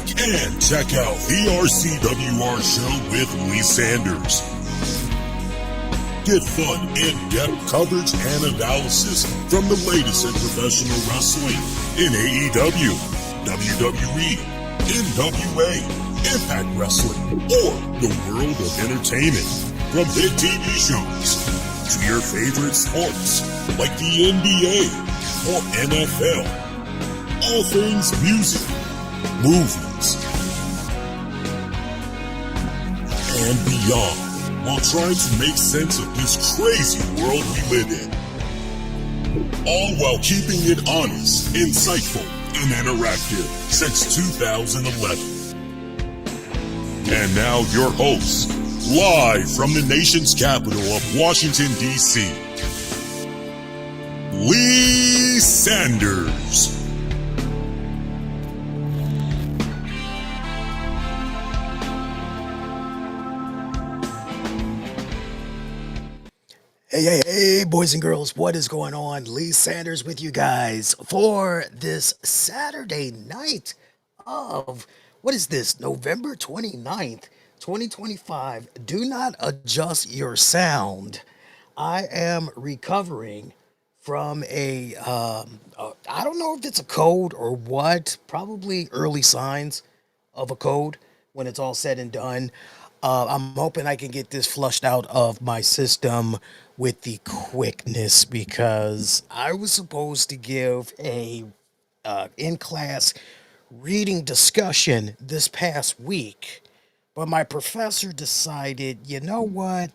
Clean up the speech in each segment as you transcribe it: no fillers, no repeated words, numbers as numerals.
back and check out the RCWR show with Lee Sanders. Get fun, in-depth coverage and analysis from the latest in professional wrestling in AEW, WWE, NWA, Impact Wrestling, or the world of entertainment. From hit TV shows to your favorite sports like the NBA or NFL. All things music, movies, and beyond, while trying to make sense of this crazy world we live in. All while keeping it honest, insightful, and interactive since 2011. And now your host, live from the nation's capital of Washington, D.C., Lee Sanders. Hey, boys and girls, what is going on? Lee Sanders with you guys for this Saturday night of, what is this, November 29th, 2025. Do not adjust your sound. I am recovering from I don't know if it's a cold or what, probably early signs of a cold when it's all said and done. I'm hoping I can get this flushed out of my system with the quickness, because I was supposed to give a in-class reading discussion this past week, but my professor decided, you know what?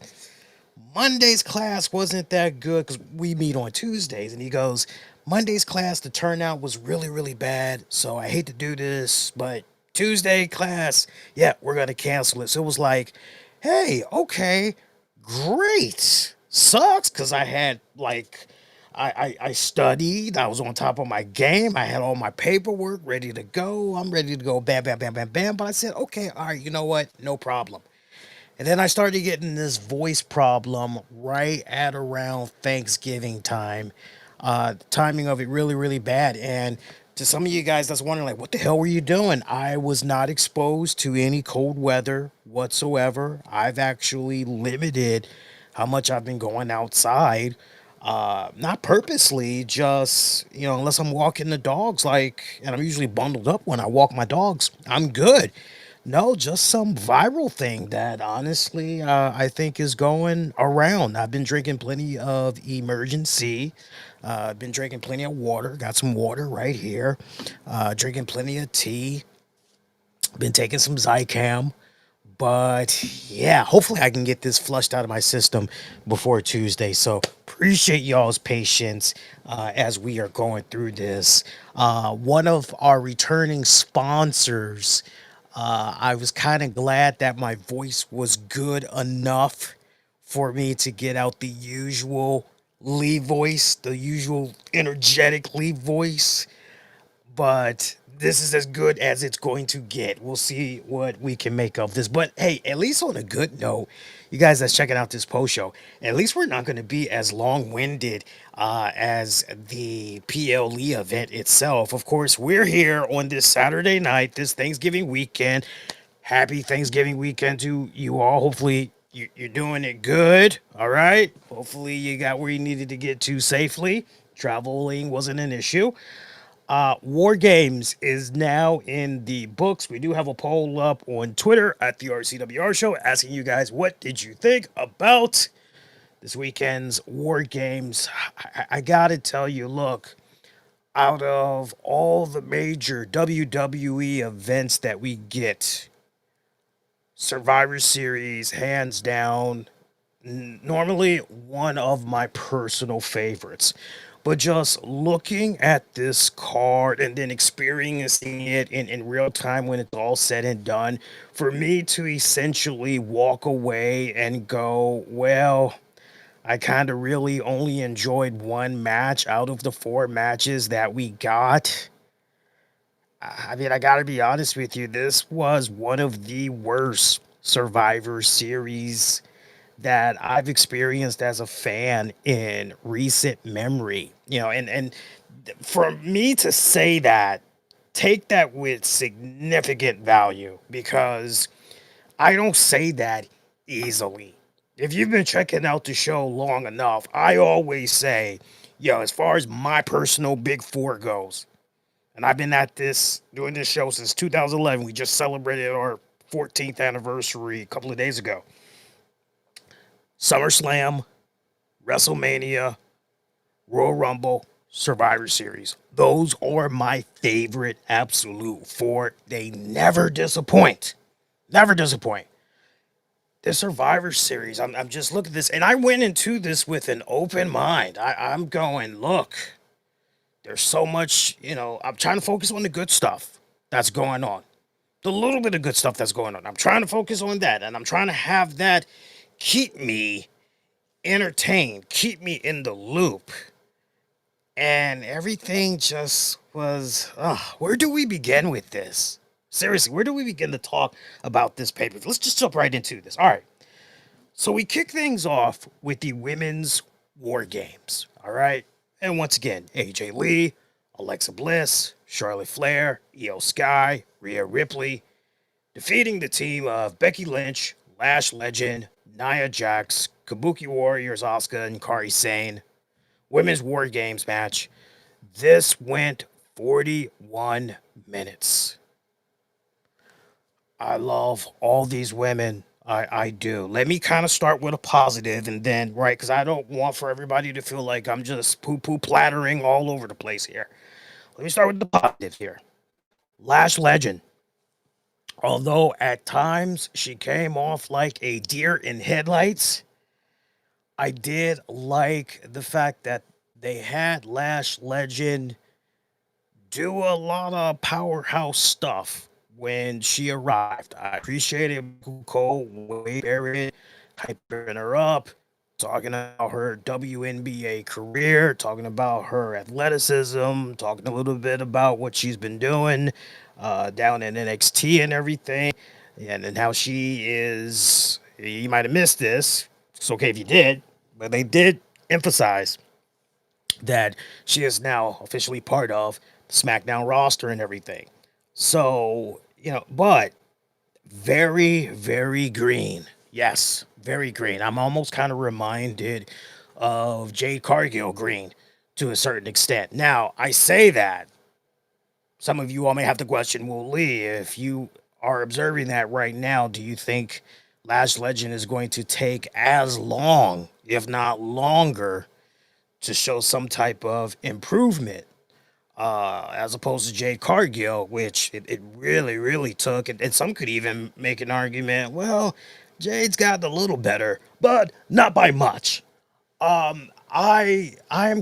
Monday's class wasn't that good because we meet on Tuesdays, and he goes, Monday's class, the turnout was really, really bad, so I hate to do this, but Tuesday class, yeah, we're going to cancel it. So it was like, hey, okay, great. Sucks because I had, I studied. I was on top of my game. I had all my paperwork ready to go. I'm ready to go, bam, bam, bam, bam, bam. But I said, okay, all right, you know what? No problem. And then I started getting this voice problem right at around Thanksgiving time. The timing of it really, really bad. And to some of you guys that's wondering, like, what the hell were you doing? I was not exposed to any cold weather whatsoever. I've actually limited how much I've been going outside. Not purposely, just, unless I'm walking the dogs, and I'm usually bundled up when I walk my dogs, I'm good. No, just some viral thing that honestly I think is going around. I've been drinking plenty of emergency. I've been drinking plenty of water. Got some water right here. Drinking plenty of tea. Been taking some Zicam. But yeah, hopefully I can get this flushed out of my system before Tuesday. So appreciate y'all's patience as we are going through this. One of our returning sponsors, I was kind of glad that my voice was good enough for me to get out the usual Lee voice, the usual energetic Lee voice. But this is as good as it's going to get. We'll see what we can make of this. But hey, at least on a good note, you guys that's checking out this post show, at least we're not going to be as long-winded as the PLE event itself. Of course, we're here on this Saturday night, this Thanksgiving weekend. Happy Thanksgiving weekend to you all. Hopefully you're doing it good. All right. Hopefully you got where you needed to get to safely. Traveling wasn't an issue. WarGames is now in the books. We do have a poll up on Twitter at the RCWR show asking you guys, what did you think about this weekend's WarGames? I gotta tell you, look, out of all the major WWE events that we get, Survivor Series, hands down, normally one of my personal favorites. But just looking at this card and then experiencing it in real time when it's all said and done, for me to essentially walk away and go, well, I kind of really only enjoyed one match out of the 4 matches that we got. I mean, I gotta be honest with you, this was one of the worst Survivor Series that I've experienced as a fan in recent memory. And for me to say that take that with significant value because I don't say that easily. If you've been checking out the show long enough, I always say, yo, as far as my personal big four goes, and I've been at this, doing this show since 2011. We just celebrated our 14th anniversary a couple of days ago. SummerSlam, WrestleMania, Royal Rumble, Survivor Series. Those are my favorite absolute four. They never disappoint. Never disappoint. The Survivor Series, I'm just looking at this, and I went into this with an open mind. I'm going, look, there's so much, I'm trying to focus on the good stuff that's going on. The little bit of good stuff that's going on. I'm trying to focus on that, and I'm trying to have that keep me entertained, keep me in the loop. And everything just was, where do we begin with this? Seriously, where do we begin to talk about this paper? Let's just jump right into this. All right. So we kick things off with the women's war games. All right. And once again, AJ Lee, Alexa Bliss, Charlotte Flair, Io Sky, Rhea Ripley, defeating the team of Becky Lynch, Lash Legend, Nia Jax, Kabuki Warriors, Asuka, and Kairi Sane. Women's War Games match. This went 41 minutes. I love all these women. I do. Let me kind of start with a positive and then, right, because I don't want for everybody to feel like I'm just poo-poo plattering all over the place here. Let me start with the positive here. Lash Legend. Although at times she came off like a deer in headlights, I did like the fact that they had Lash Legend do a lot of powerhouse stuff when she arrived. I appreciated Cole way buried, hyping her up, talking about her WNBA career, talking about her athleticism, talking a little bit about what she's been doing down in NXT and everything, and how she is. You might have missed this. It's okay if you did, but they did emphasize that she is now officially part of the SmackDown roster and everything. So, but very, very green. Yes, very green. I'm almost kind of reminded of Jade Cargill green to a certain extent. Now, I say that. Some of you all may have to question, well, Lee, if you are observing that right now, do you think Lash Legend is going to take as long, if not longer, to show some type of improvement as opposed to Jade Cargill, which it really, really took. And some could even make an argument, well, Jade's got a little better, but not by much. I'm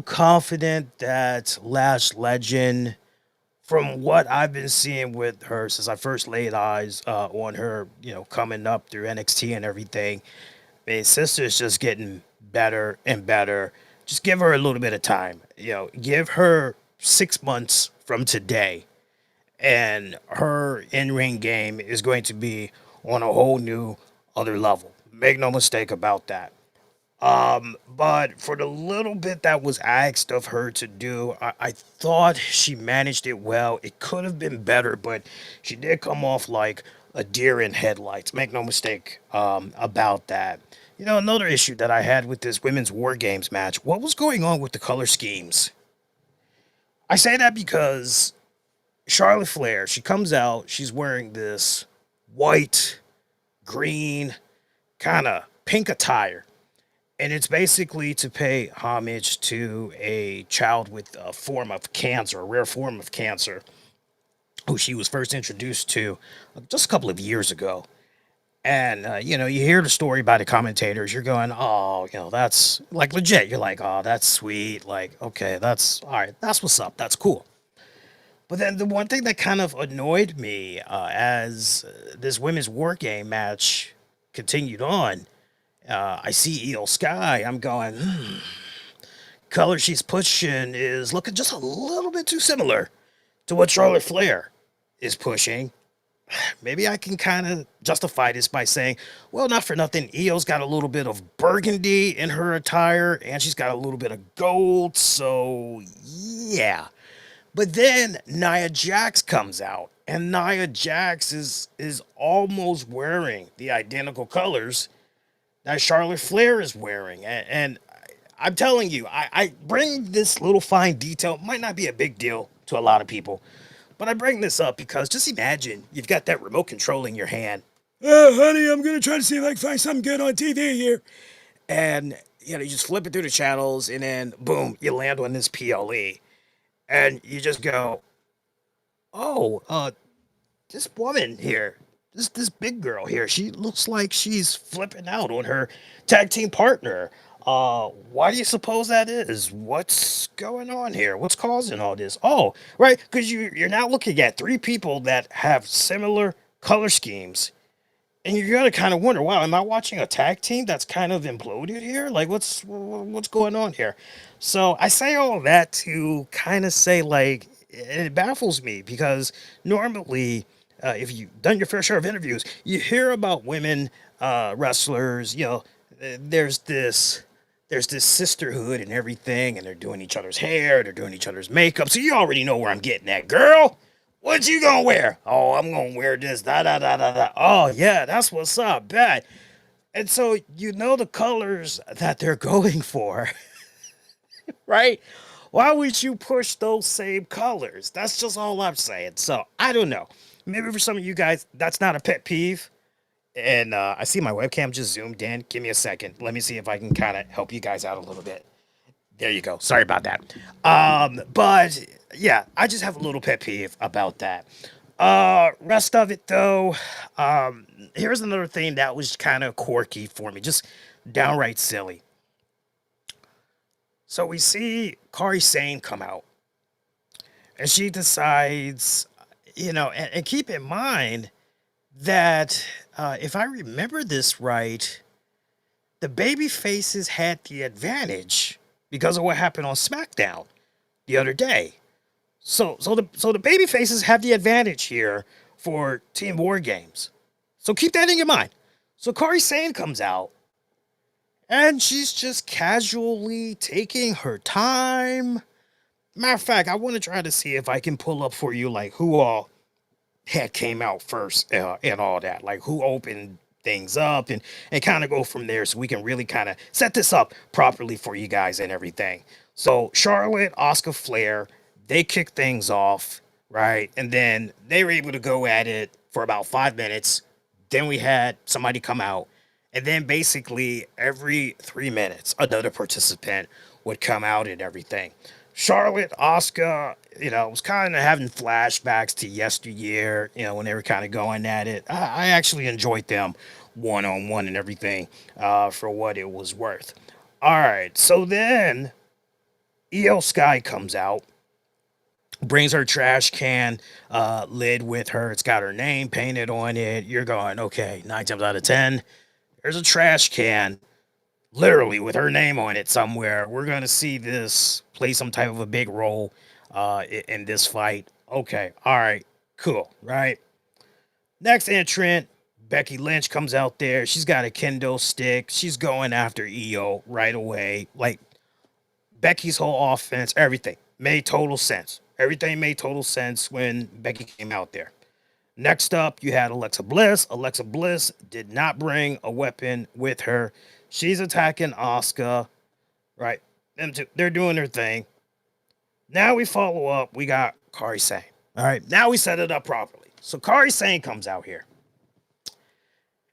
confident that Lash Legend, from what I've been seeing with her since I first laid eyes on her, coming up through NXT and everything, sister's just getting better and better. Just give her a little bit of time. Give her 6 months from today, and her in-ring game is going to be on a whole new other level. Make no mistake about that. But for the little bit that was asked of her to do, I thought she managed it well. It could have been better, but she did come off like a deer in headlights. Make no mistake about that. Another issue that I had with this women's war games match, what was going on with the color schemes? I say that because Charlotte Flair, she comes out, she's wearing this white, green, kind of pink attire. And it's basically to pay homage to a child with a form of cancer, a rare form of cancer, who she was first introduced to just a couple of years ago. And, you hear the story by the commentators. You're going, oh, that's like legit. You're like, oh, that's sweet. Like, okay, that's all right. That's what's up. That's cool. But then the one thing that kind of annoyed me as this women's war game match continued on, I see Io Sky. I'm going, color she's pushing is looking just a little bit too similar to what Charlotte Flair is pushing. Maybe I can kind of justify this by saying, well, not for nothing, Io's got a little bit of burgundy in her attire, and she's got a little bit of gold, so yeah. But then Nia Jax comes out, and Nia Jax is almost wearing the identical colors that Charlotte Flair is wearing. And I'm telling you, I bring this little fine detail, might not be a big deal to a lot of people, but I bring this up because just imagine you've got that remote control in your hand. Oh, honey, I'm going to try to see if I can find something good on TV here. And, you just flip it through the channels, and then, boom, you land on this PLE. And you just go, oh, this woman here, this big girl here, she looks like she's flipping out on her tag team partner. Why do you suppose that is? What's going on here? What's causing all this? Oh, right, because you're now looking at three people that have similar color schemes, and you're gonna kind of wonder, wow, am I watching a tag team that's kind of imploded here? Like, what's going on here? So I say all that to kind of say, like, it baffles me because normally, if you've done your fair share of interviews, you hear about women wrestlers. There's this sisterhood and everything, and they're doing each other's hair, they're doing each other's makeup. So you already know where I'm getting at, girl. What you gonna wear? Oh, I'm gonna wear this. Da da da da da. Oh yeah, that's what's up. Bet. And so you know the colors that they're going for, right? Why would you push those same colors? That's just all I'm saying. So I don't know. Maybe for some of you guys, that's not a pet peeve. And I see my webcam just zoomed in. Give me a second. Let me see if I can kind of help you guys out a little bit. There you go. Sorry about that. But yeah, I just have a little pet peeve about that. Rest of it though, here's another thing that was kind of quirky for me, just downright silly. So we see Kairi Sane come out, and she decides, and keep in mind that if I remember this right, the baby faces had the advantage because of what happened on SmackDown the other day. So the baby faces have the advantage here for Team WarGames. So keep that in your mind. So Kairi Sane comes out, and she's just casually taking her time. Matter of fact, I want to try to see if I can pull up for you, like, who all had came out first and all that, like who opened things up, and kind of go from there so we can really kind of set this up properly for you guys and everything. So Charlotte, Asuka, Flair, they kicked things off, right? And then they were able to go at it for about 5 minutes. Then we had somebody come out, and then basically every 3 minutes, another participant would come out and everything. Charlotte, Asuka, was kind of having flashbacks to yesteryear, when they were kind of going at it. I actually enjoyed them one-on-one and everything for what it was worth. All right, so then EO Sky comes out, brings her trash can lid with her. It's got her name painted on it. You're going, okay, 9 times out of 10, there's a trash can literally with her name on it somewhere. We're going to see this play some type of a big role in this fight. Okay, all right, cool, right? Next entrant, Becky Lynch comes out there. She's got a kendo stick. She's going after EO right away. Like, Becky's whole offense, everything made total sense. Everything made total sense when Becky came out there. Next up, you had Alexa Bliss. Alexa Bliss did not bring a weapon with her. She's attacking Asuka, right? Them two, they're doing their thing. Now we follow up. We got Kairi Sane. All right, now we set it up properly. So Kairi Sane comes out here,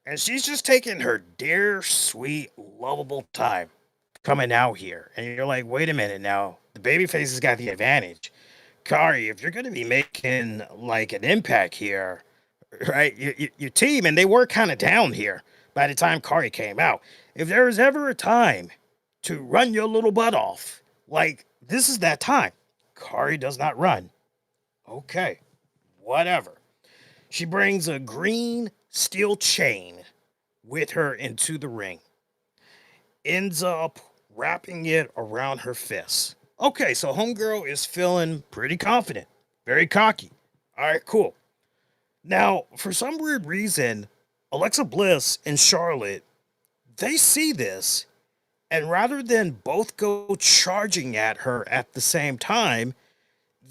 and she's just taking her dear, sweet, lovable time coming out here. And you're like, wait a minute now. The babyface has got the advantage. Kairi, if you're going to be making like an impact here, right? Your team, and they were kind of down here by the time Kairi came out. If there was ever a time to run your little butt off, like, this is that time. Kairi does not run. Okay, whatever. She brings a green steel chain with her into the ring. Ends up wrapping it around her fist. Okay, so homegirl is feeling pretty confident, very cocky. All right, cool. Now, for some weird reason, Alexa Bliss and Charlotte, they see this, and rather than both go charging at her at the same time,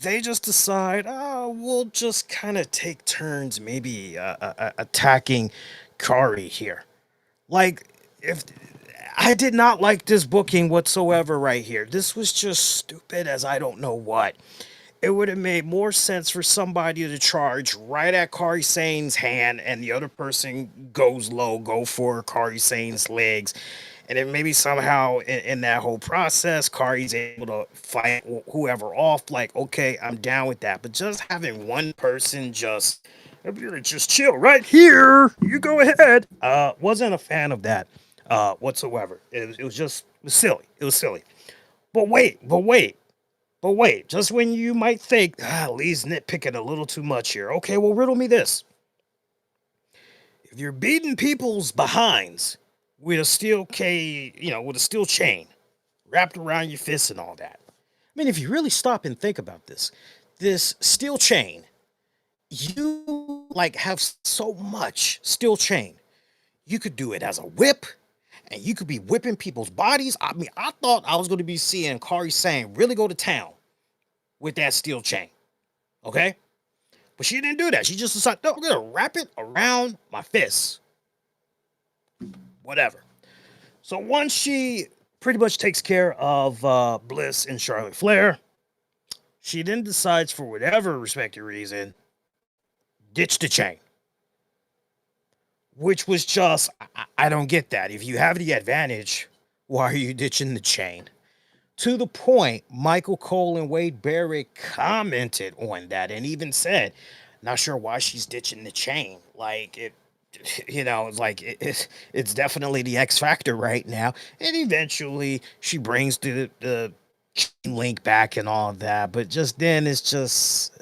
they just decide, we'll just kind of take turns, maybe attacking Kari here. Like, if I did not like this booking whatsoever right here. This was just stupid as I don't know what. It would have made more sense for somebody to charge right at Kari Sane's hand and the other person goes low, go for Kari Sane's legs. And then maybe somehow in that whole process, Kari's able to fight whoever off. Like, okay, I'm down with that. But just having one person just chill right here. You go ahead. Wasn't a fan of that whatsoever. It was silly. It was silly. But wait, just when you might think, Lee's nitpicking a little too much here. Okay, well, riddle me this. If you're beating people's behinds with a with a steel chain wrapped around your fist and all that. I mean, if you really stop and think about this steel chain, you like have so much steel chain. You could do it as a whip, and you could be whipping people's bodies. I mean, I thought I was going to be seeing Kari Sane really go to town with that steel chain. Okay? But she didn't do that. She just decided, no, I'm going to wrap it around my fists. Whatever. So once she pretty much takes care of Bliss and Charlotte Flair, she then decides, for whatever respective reason, ditch the chain. Which was just, I don't get that. If you have the advantage, why are you ditching the chain? To the point, Michael Cole and Wade Barrett commented on that and even said, not sure why she's ditching the chain. Like, it's definitely the X factor right now. And eventually she brings the chain link back and all that. But just then, it's just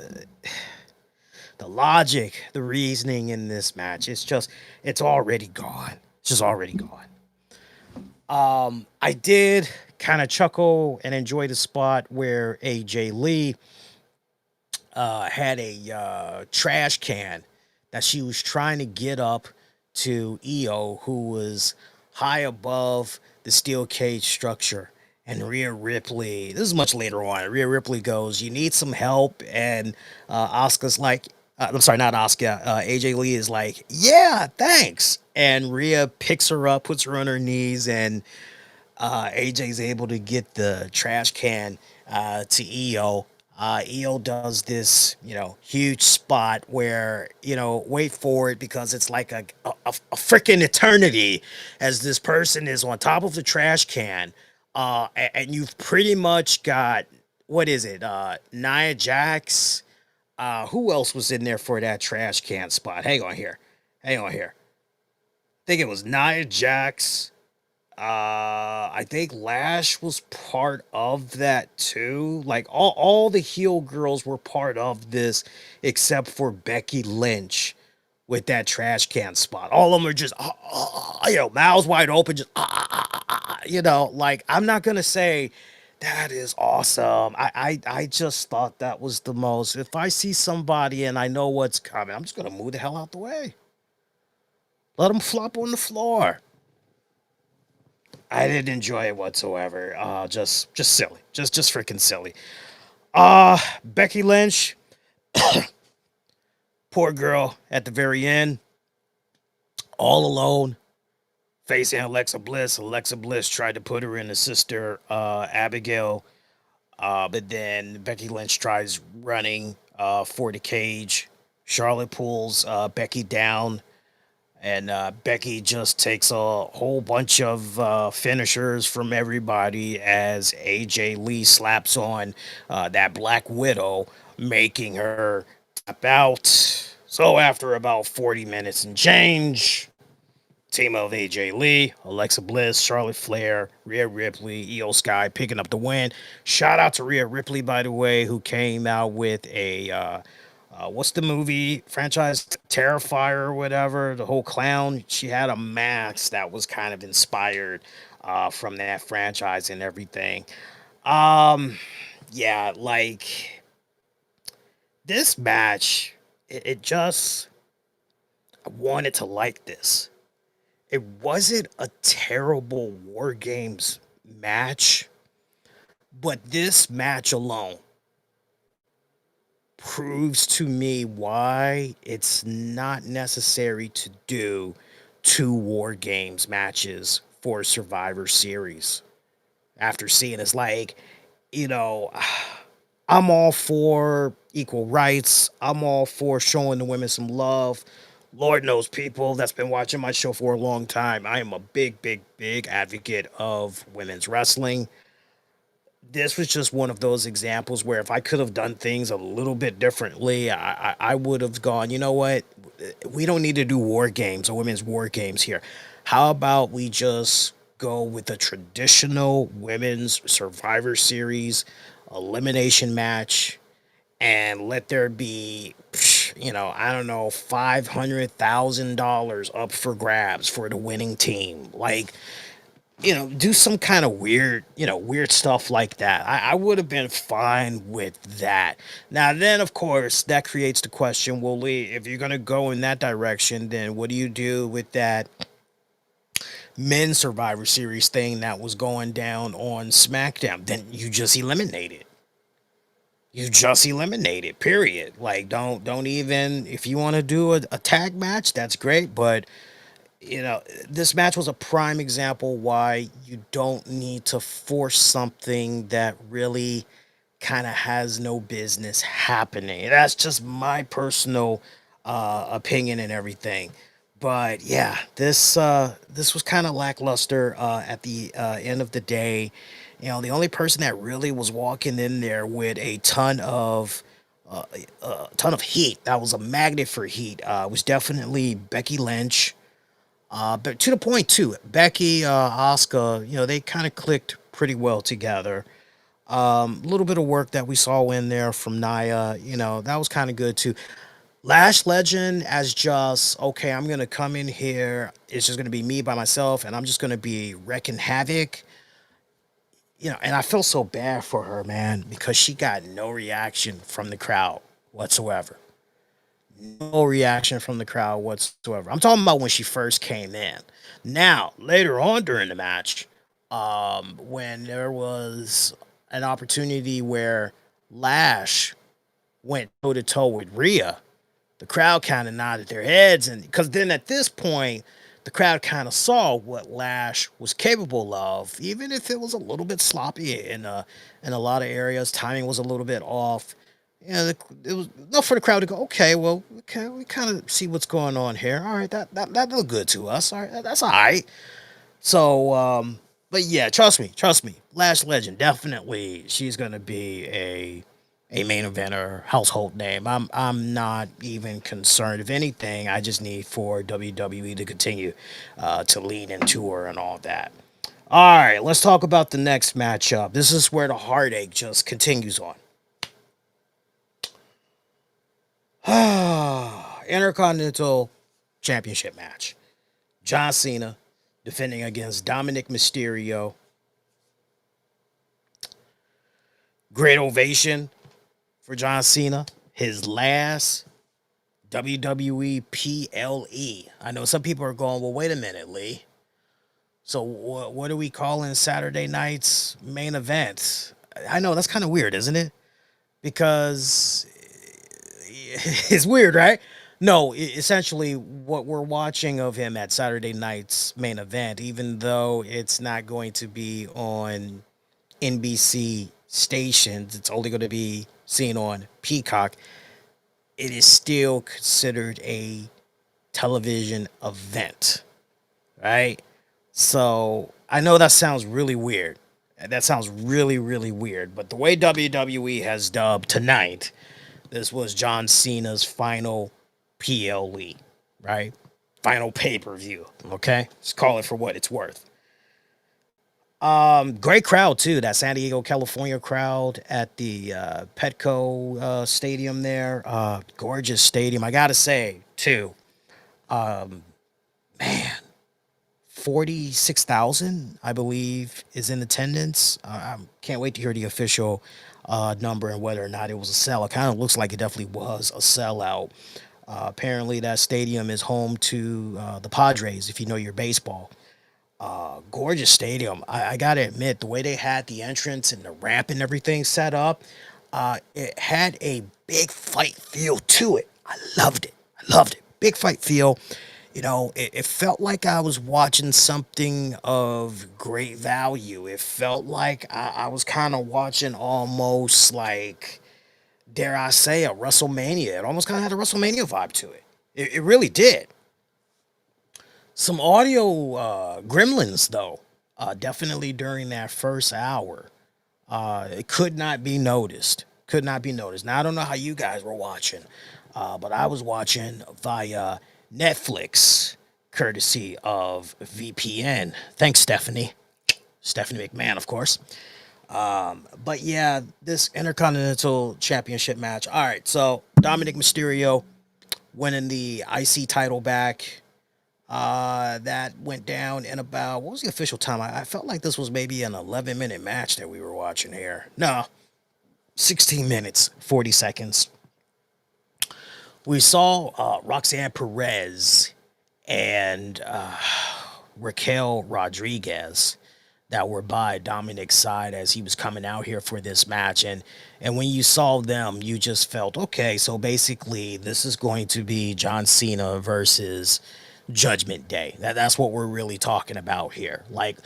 the logic, the reasoning in this match. It's already gone. It's just already gone. I did kind of chuckle and enjoy the spot where AJ Lee had a trash can that she was trying to get up to EO, who was high above the steel cage structure. And Rhea Ripley, this is much later on. Rhea Ripley goes, "You need some help," and Asuka's like, "I'm sorry, not Asuka." AJ Lee is like, "Yeah, thanks." And Rhea picks her up, puts her on her knees, and AJ's able to get the trash can to EO. EO does this, huge spot where, wait for it because it's like a freaking eternity as this person is on top of the trash can. And you've pretty much got, what is it? Nia Jax. Who else was in there for that trash can spot? Hang on here. I think it was Nia Jax. I think Lash was part of that too. Like all the heel girls were part of this, except for Becky Lynch with that trash can spot. All of them are just, mouths wide open, just, like I'm not gonna say that is awesome. I just thought that was the most. If I see somebody and I know what's coming, I'm just gonna move the hell out the way. Let them flop on the floor. I didn't enjoy it whatsoever. Just silly. Just freaking silly. Becky Lynch, poor girl at the very end, all alone, facing Alexa Bliss. Alexa Bliss tried to put her in the sister Abigail, but then Becky Lynch tries running for the cage. Charlotte pulls Becky down. And Becky just takes a whole bunch of finishers from everybody as AJ Lee slaps on that Black Widow, making her tap out. So after about 40 minutes and change, team of AJ Lee, Alexa Bliss, Charlotte Flair, Rhea Ripley, Io Sky picking up the win. Shout out to Rhea Ripley, by the way, who came out with a what's the movie franchise? Terrifier or whatever. The whole clown. She had a mask that was kind of inspired from that franchise and everything. Yeah, like this match, it just I wanted to like this. It wasn't a terrible War Games match, but this match alone proves to me why it's not necessary to do two War Games matches for Survivor Series. After seeing it's like, you know, I'm all for equal rights. I'm all for showing the women some love. Lord knows, people that's been watching my show for a long time, I am a big, big, big advocate of women's wrestling. This was just one of those examples where if I could have done things a little bit differently, I would have gone, you know what? We don't need to do war games or women's war games here. How about we just go with the traditional women's Survivor Series elimination match and let there be, I don't know, $500,000 up for grabs for the winning team. Like, do some kind of weird, weird stuff like that. I would have been fine with that. Now, then, of course, that creates the question, well, Lee, if you're going to go in that direction, then what do you do with that men's Survivor Series thing that was going down on SmackDown? Then you just eliminate it. You just eliminate it, period. Like, don't even, if you want to do a tag match, that's great, but this match was a prime example why you don't need to force something that really kind of has no business happening. That's just my personal opinion and everything. But yeah, this was kind of lackluster at the end of the day. The only person that really was walking in there with a ton of heat, that was a magnet for heat, was definitely Becky Lynch. But to the point too, Becky, Asuka, they kind of clicked pretty well together. A little bit of work that we saw in there from Naya, that was kind of good too. Lash Legend as just, okay, I'm gonna come in here. It's just gonna be me by myself, and I'm just gonna be wrecking havoc. And I feel so bad for her, man, because she got no reaction from the crowd whatsoever. No reaction from the crowd whatsoever. I'm talking about when she first came in. Now, later on during the match, when there was an opportunity where Lash went toe to toe with Rhea, the crowd kind of nodded their heads, and because then at this point, the crowd kind of saw what Lash was capable of, even if it was a little bit sloppy in a lot of areas. Timing was a little bit off. It was enough for the crowd to go, okay, well, okay, we kind of see what's going on here. All right, that looked good to us. All right, that's all right. So, but yeah, trust me. Lash Legend, definitely, she's gonna be a main eventer, household name. I'm not even concerned. If anything, I just need for WWE to continue to lean into her and all that. All right, let's talk about the next matchup. This is where the heartache just continues on. Intercontinental Championship match. John Cena defending against Dominic Mysterio. Great ovation for John Cena. His last WWE PLE. I know some people are going, well, wait a minute, Lee. So what are we calling Saturday night's main event? I know that's kind of weird, isn't it? Because it's weird, right? No, essentially, what we're watching of him at Saturday night's main event, even though it's not going to be on NBC stations, it's only going to be seen on Peacock. It is still considered a television event, right? So I know that sounds really weird. That sounds really, really weird. But the way WWE has dubbed tonight, this was John Cena's final PLE, right? Final pay-per-view. Okay? Let's call it for what it's worth. Great crowd too. That San Diego, California crowd at the Petco Stadium there. Gorgeous stadium. I gotta say, too. Man, 46,000, I believe, is in attendance. I can't wait to hear the official number and whether or not it was a sell. It kind of looks like it definitely was a sellout. Apparently, that stadium is home to the Padres, if you know your baseball. Gorgeous stadium. I gotta admit, the way they had the entrance and the ramp and everything set up, it had a big fight feel to it. I loved it. I loved it. Big fight feel. It felt like I was watching something of great value. It felt like I was kind of watching almost like, dare I say, a WrestleMania. It almost kind of had a WrestleMania vibe to it. It really did. Some audio gremlins, though, definitely during that first hour. It could not be noticed. Could not be noticed. Now, I don't know how you guys were watching, but I was watching via Netflix, courtesy of VPN. Thanks, Stephanie. Stephanie McMahon, of course. But yeah, this Intercontinental Championship match. All right, so Dominic Mysterio winning the IC title back. That went down in about, what was the official time? I felt like this was maybe an 11-minute match that we were watching here. No, 16 minutes, 40 seconds. We saw Roxanne Perez and Raquel Rodriguez that were by Dominic's side as he was coming out here for this match. And when you saw them, you just felt, okay, so basically this is going to be John Cena versus Judgment Day. That's what we're really talking about here. Like,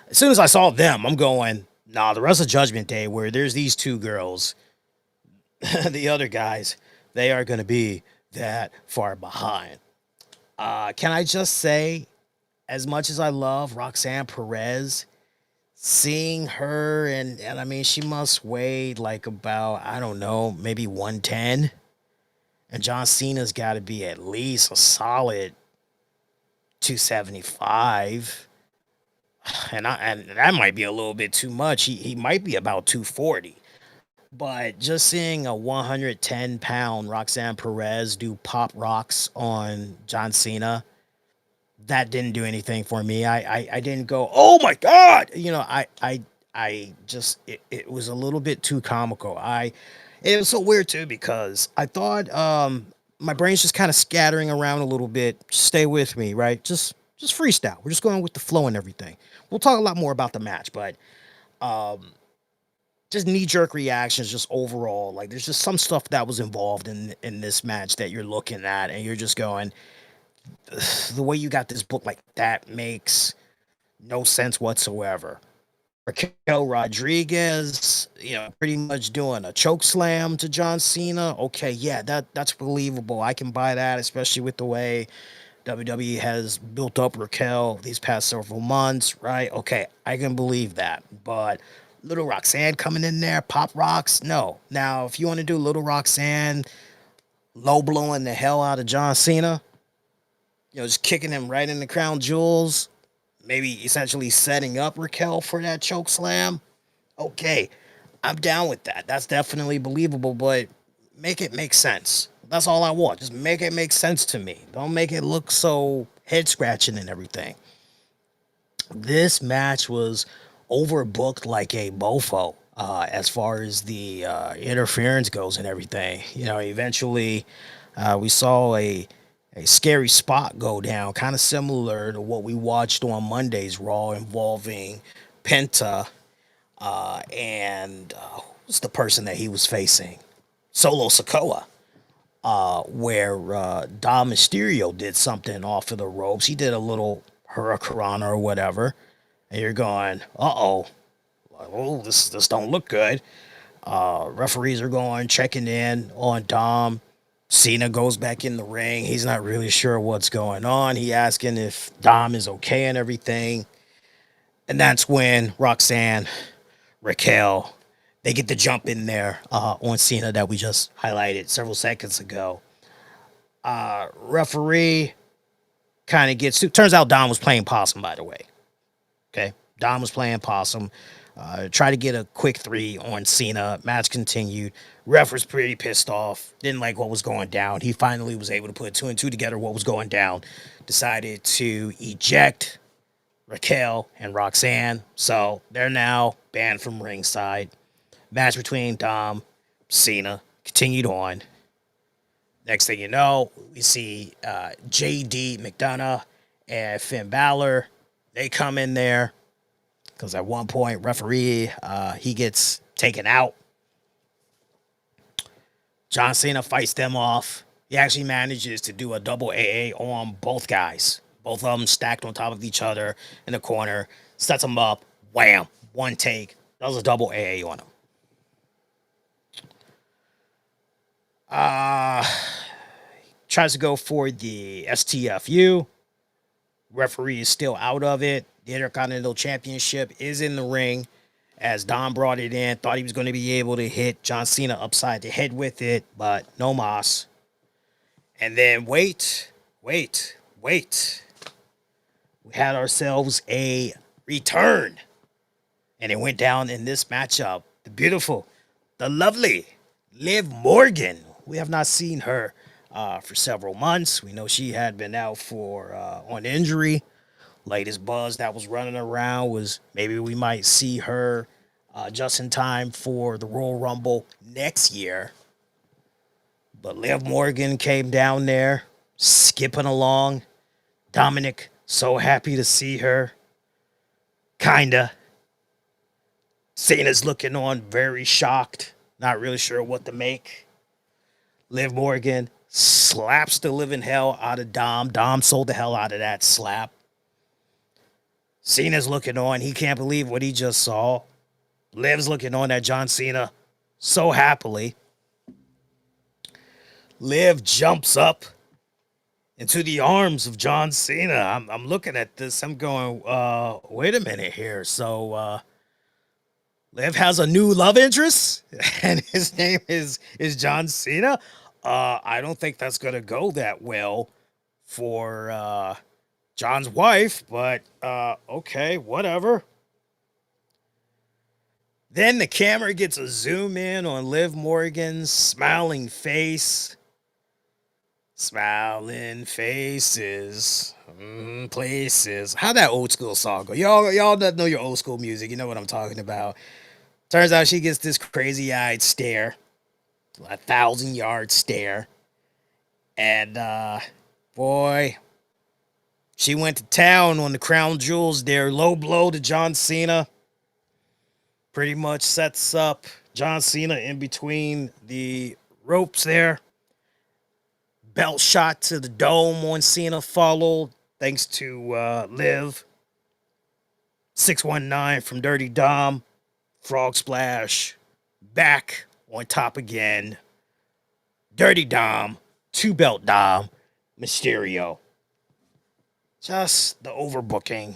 as soon as I saw them, I'm going, nah, the rest of Judgment Day, where there's these two girls, the other guys, they are going to be that far behind. Can I just say, as much as I love Roxanne Perez, seeing her, and I mean, she must weigh like about, I don't know, maybe 110. And John Cena's got to be at least a solid 275. And that might be a little bit too much. He might be about 240. But just seeing a 110-pound Roxanne Perez do pop rocks on John Cena, that didn't do anything for me. I didn't go, oh my God. I just, it was a little bit too comical. It was so weird too, because I thought, my brain's just kind of scattering around a little bit. Just stay with me, right? Just freestyle. We're just going with the flow and everything. We'll talk a lot more about the match, but, just knee-jerk reactions, just overall, like there's just some stuff that was involved in this match that you're looking at and you're just going, the way you got this book, like, that makes no sense whatsoever. Raquel Rodriguez, pretty much doing a choke slam to John Cena. Okay, yeah, that's believable. I can buy that, especially with the way WWE has built up Raquel these past several months, right? Okay, I can believe that. But Little Roxanne coming in there, pop rocks, no. Now, if you want to do Little Roxanne low blowing the hell out of John Cena, just kicking him right in the crown jewels, maybe essentially setting up Raquel for that choke slam. Okay, I'm down with that. That's definitely believable, but make it make sense. That's all I want. Just make it make sense to me. Don't make it look so head scratching and everything. This match was overbooked like a mofo, as far as the interference goes and everything. Eventually we saw a scary spot go down, kind of similar to what we watched on Monday's Raw, involving Penta and who's the person that he was facing? Solo Sikoa, where Dom Mysterio did something off of the ropes. He did a little hurricanrana or whatever, and you're going, oh, this don't look good. Referees are going, checking in on Dom. Cena goes back in the ring. He's not really sure what's going on. He asking if Dom is okay and everything. And that's when Roxanne, Raquel, they get the jump in there on Cena that we just highlighted several seconds ago. Referee kind of gets to, turns out Dom was playing possum, by the way. Okay. Dom was playing possum. Tried to get a quick 3 on Cena. Match continued. Ref was pretty pissed off. Didn't like what was going down. He finally was able to put 2 and 2 together what was going down. Decided to eject Raquel and Roxanne. So they're now banned from ringside. Match between Dom, Cena continued on. Next thing you know, we see JD McDonough and Finn Balor. They come in there because at one point, referee, he gets taken out. John Cena fights them off. He actually manages to do a double AA on both guys. Both of them stacked on top of each other in the corner. Sets them up. Wham. One take. Does a double AA on him. Tries to go for the STFU. Referee is still out of it. The Intercontinental Championship is in the ring as Dom brought it in. Thought he was going to be able to hit John Cena upside the head with it, but no mas. And then wait. We had ourselves a return. And it went down in this matchup. The beautiful, the lovely Liv Morgan. We have not seen her for several months. We know she had been out for on injury. Latest buzz that was running around was maybe we might see her just in time for the Royal Rumble next year. But Liv Morgan came down there, skipping along. Dominic, so happy to see her. Kinda. Cena's looking on very shocked, not really sure what to make. Liv Morgan slaps the living hell out of Dom. Dom sold the hell out of that slap. Cena's looking on. He can't believe what he just saw. Liv's looking on at John Cena so happily. Liv jumps up into the arms of John Cena. I'm looking at this. I'm going, wait a minute here. So, Liv has a new love interest, and his name is John Cena. I don't think that's going to go that well for John's wife, but okay, whatever. Then the camera gets a zoom in on Liv Morgan's smiling face. Smiling faces, places. How that old school song go? Y'all that know your old school music, you know what I'm talking about. Turns out she gets this crazy-eyed stare, 1,000-yard stare, and boy, she went to town on the crown jewels there. Low blow to John Cena. Pretty much sets up John Cena in between the ropes there. Belt shot to the dome on Cena followed, thanks to Liv. 619 from Dirty Dom. Frog splash. Back on top again. Dirty Dom. Two belt Dom. Mysterio. Just the overbooking.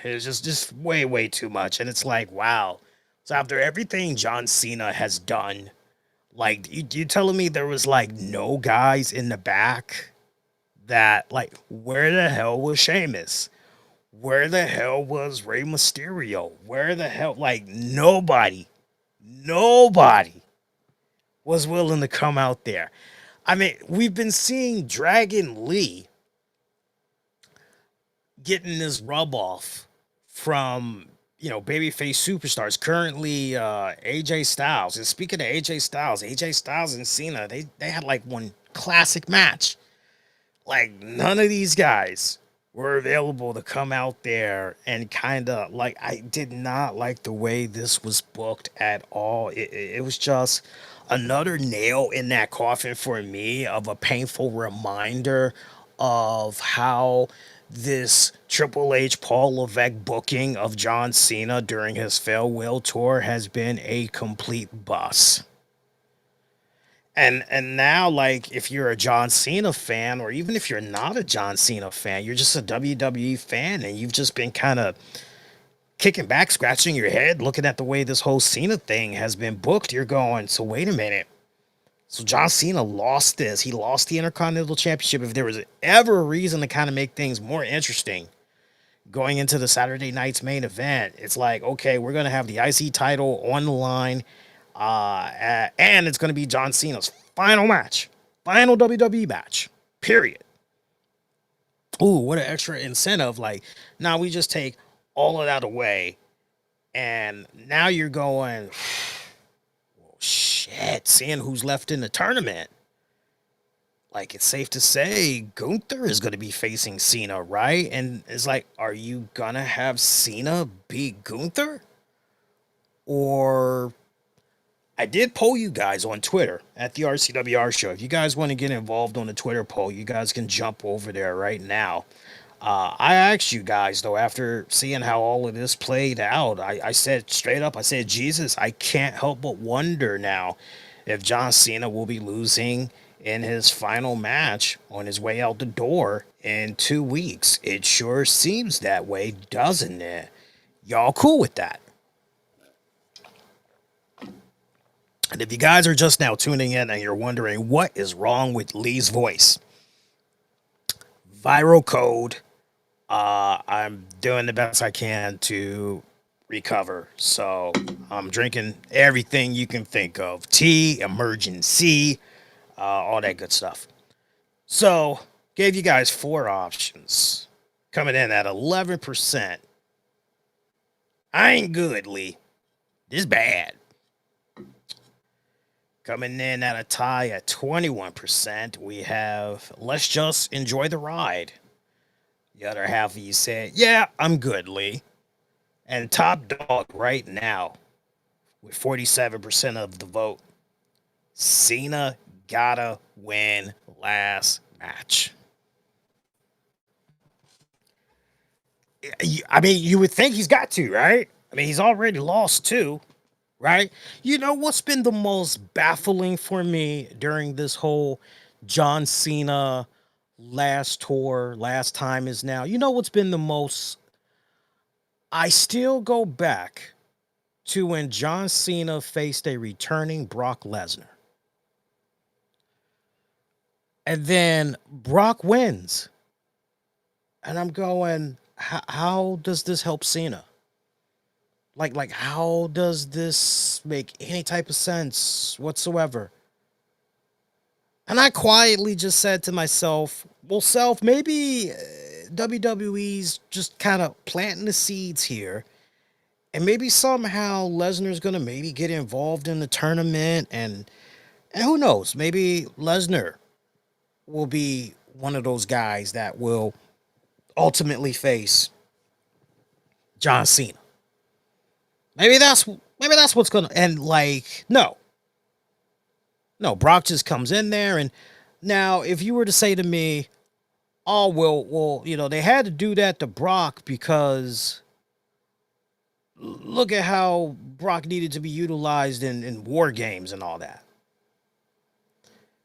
It's just way too much. And it's like, wow. So after everything John Cena has done, like, you telling me there was, like, no guys in the back that, like, where the hell was Sheamus? Where the hell was Rey Mysterio? Where the hell, like, nobody was willing to come out there. I mean, we've been seeing Dragon Lee getting this rub off from, babyface superstars. Currently, AJ Styles. And speaking of AJ Styles and Cena, they had like one classic match. Like, none of these guys were available to come out there and kind of, like, I did not like the way this was booked at all. It was just another nail in that coffin for me of a painful reminder of how this Triple H Paul Levesque booking of John Cena during his farewell tour has been a complete bust. And now, like, if you're a John Cena fan, or even if you're not a John Cena fan, you're just a WWE fan, and you've just been kind of kicking back, scratching your head, looking at the way this whole Cena thing has been booked, you're going, so wait a minute. So John Cena lost this. He lost the Intercontinental Championship. If there was ever a reason to kind of make things more interesting going into the Saturday night's main event, it's like, okay, we're going to have the IC title on the line, and it's going to be John Cena's final match, final WWE match, period. Ooh, what an extra incentive. Like, now we just take all of that away, and now you're going, shit, seeing who's left in the tournament. Like, it's safe to say Gunther is going to be facing Cena, right? And it's like, are you going to have Cena beat Gunther? Or I did poll you guys on Twitter at the RCWR show. If you guys want to get involved on the Twitter poll, you guys can jump over there right now. I asked you guys, though, after seeing how all of this played out, I said straight up, I said, Jesus, I can't help but wonder now if John Cena will be losing in his final match on his way out the door in 2 weeks. It sure seems that way, doesn't it? Y'all cool with that? And if you guys are just now tuning in and you're wondering what is wrong with Lee's voice, viral code. I'm doing the best I can to recover. So I'm drinking everything you can think of. Tea, emergency, all that good stuff. So gave you guys 4 options. Coming in at 11%. I ain't good, Lee. This is bad. Coming in at a tie at 21%, we have let's just enjoy the ride. The other half of you said, yeah, I'm good, Lee. And top dog right now, with 47% of the vote, Cena gotta win last match. I mean, you would think he's got to, right? I mean, he's already lost 2, right? You know what's been the most baffling for me during this whole John Cena last tour, last time is now? You know what's been the most? I still go back to when John Cena faced a returning Brock Lesnar. And then Brock wins. And I'm going, how does this help Cena? Like, how does this make any type of sense whatsoever? And I quietly just said to myself, well, self, maybe WWE's just kind of planting the seeds here. And maybe somehow Lesnar's going to maybe get involved in the tournament. And who knows, maybe Lesnar will be one of those guys that will ultimately face John Cena. Maybe that's what's going to, and like, no, Brock just comes in there. And now if you were to say to me, oh, well, you know, they had to do that to Brock because look at how Brock needed to be utilized in WarGames and all that.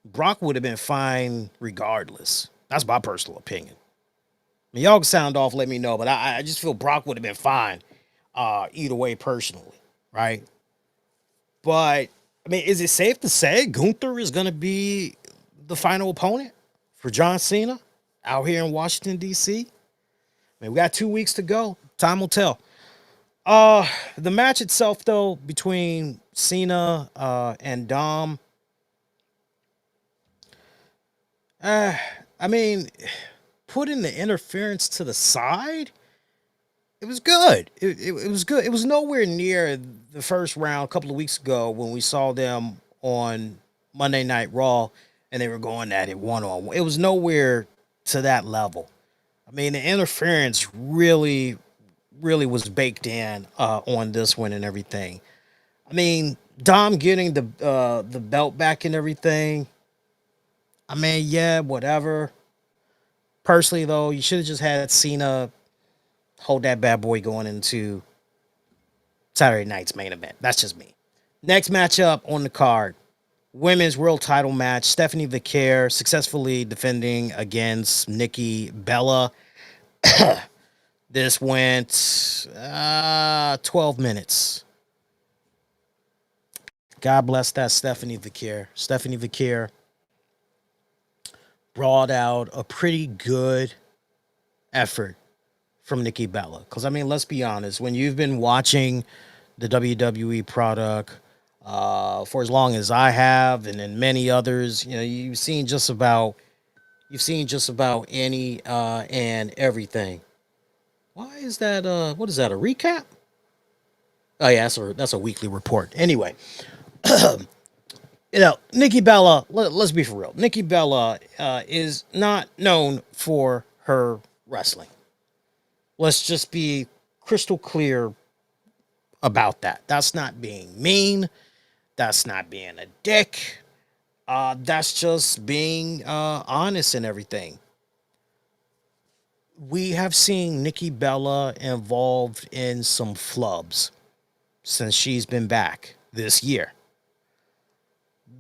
Brock would have been fine regardless. That's my personal opinion. I mean, y'all can sound off, let me know, but I just feel Brock would have been fine either way personally, right? But, I mean, is it safe to say Gunther is going to be the final opponent for John Cena out here in Washington, D.C.? I mean, we got 2 weeks to go. Time will tell. The match itself, though, between Cena and Dom, I mean, putting the interference to the side, it was good. It was good. It was nowhere near the first round a couple of weeks ago when we saw them on Monday Night Raw and they were going at it one-on-one. It was nowhere to that level. I mean, the interference really was baked in on this one and everything. I mean, Dom getting the belt back and everything. I mean, yeah, whatever. Personally, though, you should have just had Cena hold that bad boy going into Saturday night's main event. That's just me. Next matchup on the card, women's world title match. Stephanie Vicaire successfully defending against Nikki Bella. This went 12 minutes. God bless that Stephanie Vicaire. Stephanie Vicaire brought out a pretty good effort from Nikki Bella. Because, I mean, let's be honest. When you've been watching the WWE product for as long as I have and then many others, you know, you've seen just about any and everything. Why is that? What is that? A recap? Oh yeah, that's a weekly report. Anyway, you know, Nikki Bella. Let's be for real. Nikki Bella is not known for her wrestling. Let's just be crystal clear about that. That's not being mean. That's not being a dick. That's just being honest and everything. We have seen Nikki Bella involved in some flubs since she's been back this year.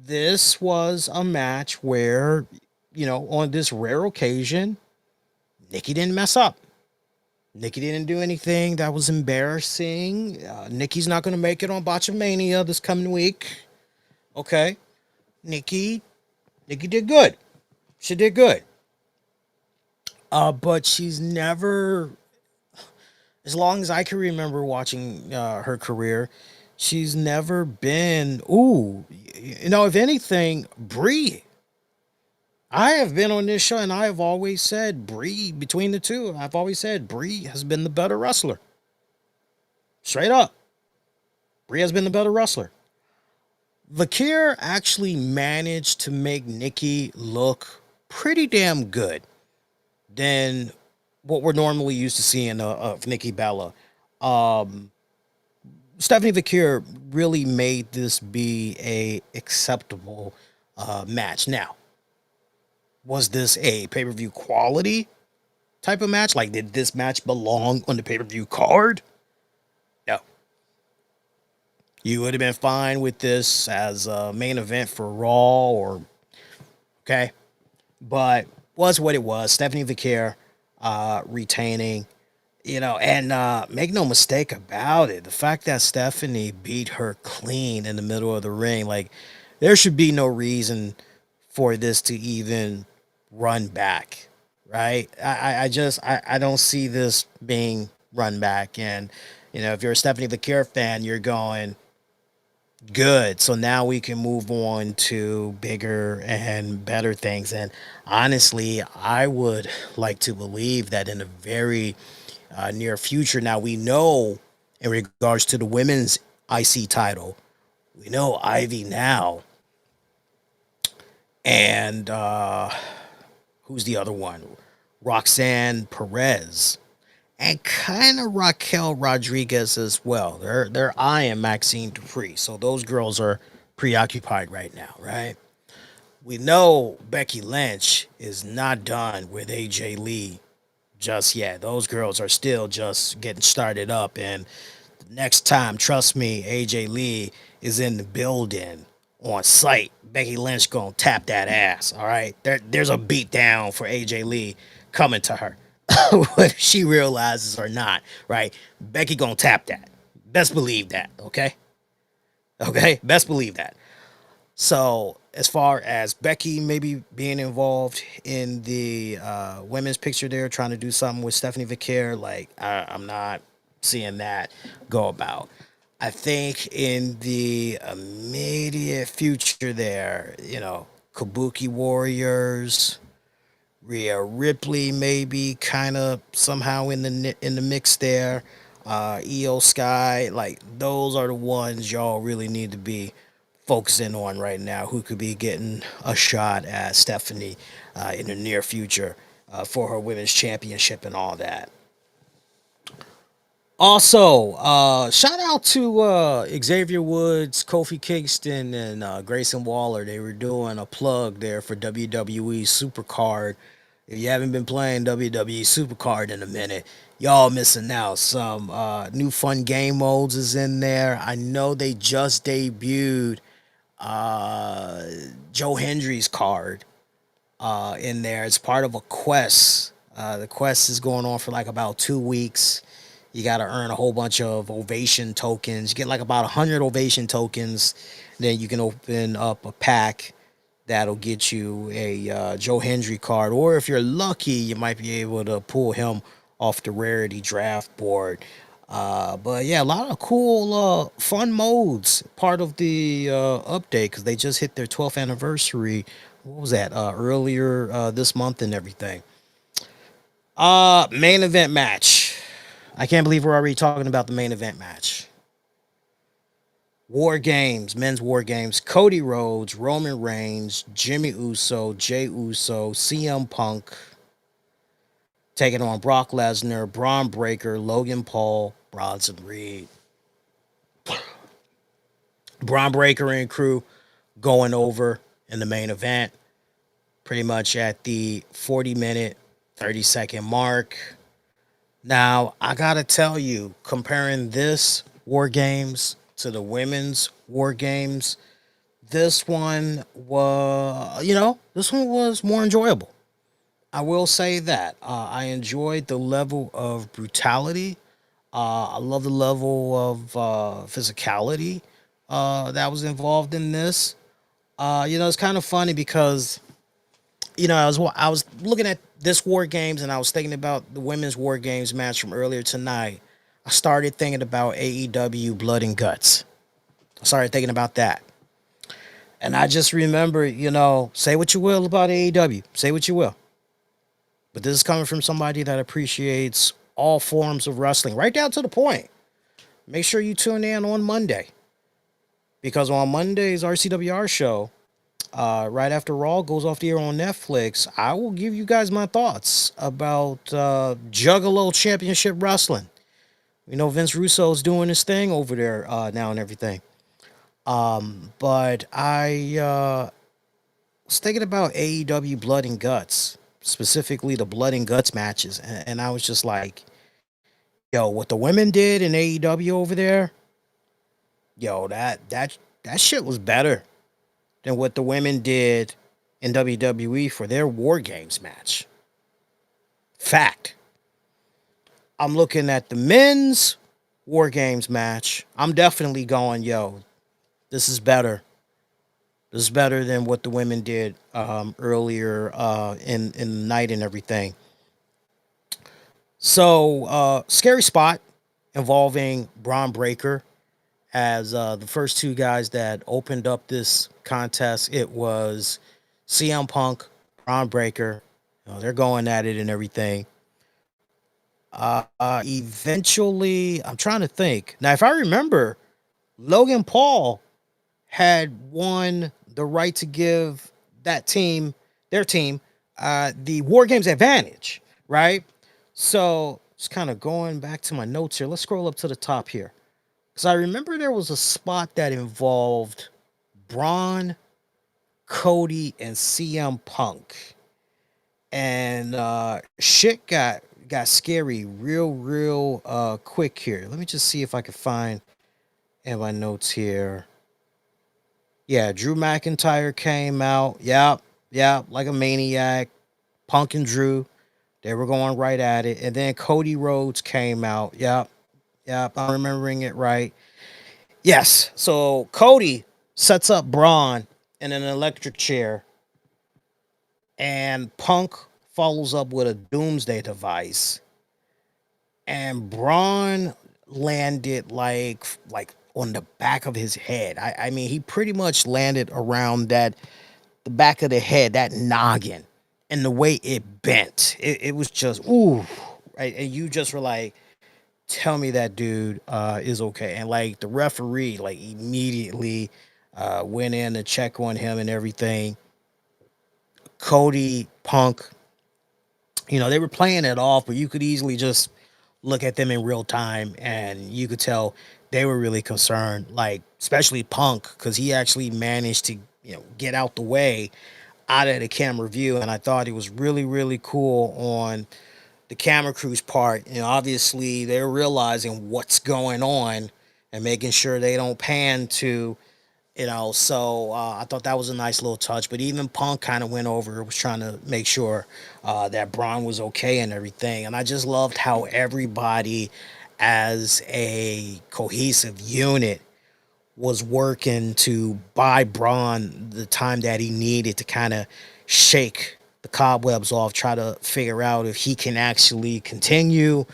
This was a match where, on this rare occasion, Nikki didn't mess up. Nikki didn't do anything that was embarrassing. Nikki's not going to make it on Botchamania this coming week. Okay. Nikki did good. She did good. But she's never, as long as I can remember watching her career, she's never been, if anything, Brie. I have been on this show and I have always said Brie, between the two, I've always said Brie has been the better wrestler. Straight up. Brie has been the better wrestler. Vakir actually managed to make Nikki look pretty damn good than what we're normally used to seeing of Nikki Bella. Um, Stephanie Vakir really made this be a acceptable match. Now, was this a pay-per-view quality type of match? Like, did this match belong on the pay-per-view card? No. You would have been fine with this as a main event for Raw okay. But was what it was. Stephanie Vakir retaining, and make no mistake about it. The fact that Stephanie beat her clean in the middle of the ring, like, there should be no reason for this to even run back, right? I don't see this being run back. And, if you're a Stephanie Vakir fan, you're going, good. So now we can move on to bigger and better things. And honestly, I would like to believe that in a very near future, now we know in regards to the women's IC title, we know Ivy now. And who's the other one? Roxanne Perez. And kind of Raquel Rodriguez as well. They're eyeing Maxine Dupree. So those girls are preoccupied right now, right? We know Becky Lynch is not done with AJ Lee just yet. Those girls are still just getting started up. And next time, trust me, AJ Lee is in the building on site. Becky Lynch gonna tap that ass. All right, there's a beat down for AJ Lee coming to her, whether she realizes or not. Right, Becky gonna tap that. Best believe that. Okay, best believe that. So as far as Becky maybe being involved in the women's picture there, trying to do something with Stephanie Vakir, like I'm not seeing that go about. I think in the immediate future there, Kabuki Warriors, Rhea Ripley maybe kind of somehow in the mix there. EO Sky, like those are the ones y'all really need to be focusing on right now, who could be getting a shot at Stephanie in the near future for her women's championship and all that. Also, shout out to Xavier Woods, Kofi Kingston, and Grayson Waller. They were doing a plug there for WWE Supercard. If you haven't been playing WWE Supercard in a minute, y'all missing out. Some new fun game modes is in there. I know they just debuted uh, Joe Hendry's card in there. It's part of a quest. The quest is going on for like about 2 weeks. You got to earn a whole bunch of ovation tokens. You get like about 100 ovation tokens. Then you can open up a pack that'll get you a Joe Hendry card. Or if you're lucky, you might be able to pull him off the rarity draft board. But yeah, a lot of cool, fun modes. Part of the update because they just hit their 12th anniversary. What was that? Earlier this month and everything. Main event match. I can't believe we're already talking about the main event match. War Games, men's War Games. Cody Rhodes, Roman Reigns, Jimmy Uso, Jey Uso, CM Punk taking on Brock Lesnar, Braun Breaker, Logan Paul, Bronson Reed. Braun Breaker and crew going over in the main event, pretty much at the 40-minute, 30-second mark. Now, I gotta tell you, comparing this War Games to the women's War Games, this one was more enjoyable. I will say that. I enjoyed the level of brutality. I love the level of physicality that was involved in this. It's kind of funny because I was looking at this War Games and I was thinking about the women's War Games match from earlier tonight. I started thinking about AEW Blood and Guts. I started thinking about that. And I just remember, say what you will about AEW, say what you will. But this is coming from somebody that appreciates all forms of wrestling, right down to the point. Make sure you tune in on Monday. Because on Monday's RCWR show, right after Raw goes off the air on Netflix, I will give you guys my thoughts about Juggalo Championship Wrestling. Vince Russo's doing his thing over there now and everything. But I was thinking about AEW Blood and Guts, specifically the Blood and Guts matches, and I was just like, yo, what the women did in AEW over there, yo, that shit was better than what the women did in WWE for their War Games match. Fact. I'm looking at the men's War Games match. I'm definitely going, yo, this is better. This is better than what the women did earlier in the night and everything. So, scary spot involving Braun Breaker as the first two guys that opened up this contest. It was CM Punk, Braun Breaker. They're going at it and everything. Eventually, I'm trying to think. Now, if I remember, Logan Paul had won the right to give their team, the War Games advantage, right? So, just kind of going back to my notes here. Let's scroll up to the top here. Because I remember there was a spot that involved Braun, Cody, and CM Punk. And shit got scary real quick here. Let me just see if I can find in my notes here. Yeah, Drew McIntyre came out. Yep, like a maniac. Punk and Drew, they were going right at it. And then Cody Rhodes came out. Yep, I'm remembering it right. Yes, so Cody sets up Braun in an electric chair, and Punk follows up with a doomsday device, and Braun landed like on the back of his head. I mean, he pretty much landed around the back of the head, that noggin, and the way it bent. It was just ooh, right? And you just were like, tell me that dude is okay. And like the referee, like immediately went in to check on him and everything. Cody, Punk, they were playing it off, but you could easily just look at them in real time and you could tell they were really concerned, like especially Punk, because he actually managed to, get out the way out of the camera view. And I thought it was really cool on the camera crew's part. Obviously they're realizing what's going on and making sure they don't pan to, so I thought that was a nice little touch. But even Punk kind of went over, was trying to make sure that Braun was okay and everything. And I just loved how everybody, as a cohesive unit, was working to buy Braun the time that he needed to kind of shake the cobwebs off, try to figure out if he can actually continue,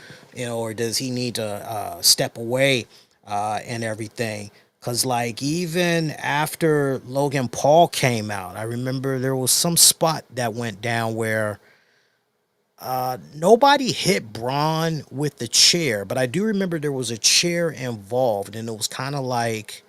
or does he need to step away and everything. Because, like, even after Logan Paul came out, I remember there was some spot that went down where nobody hit Braun with the chair, but I do remember there was a chair involved, and it was kind of like,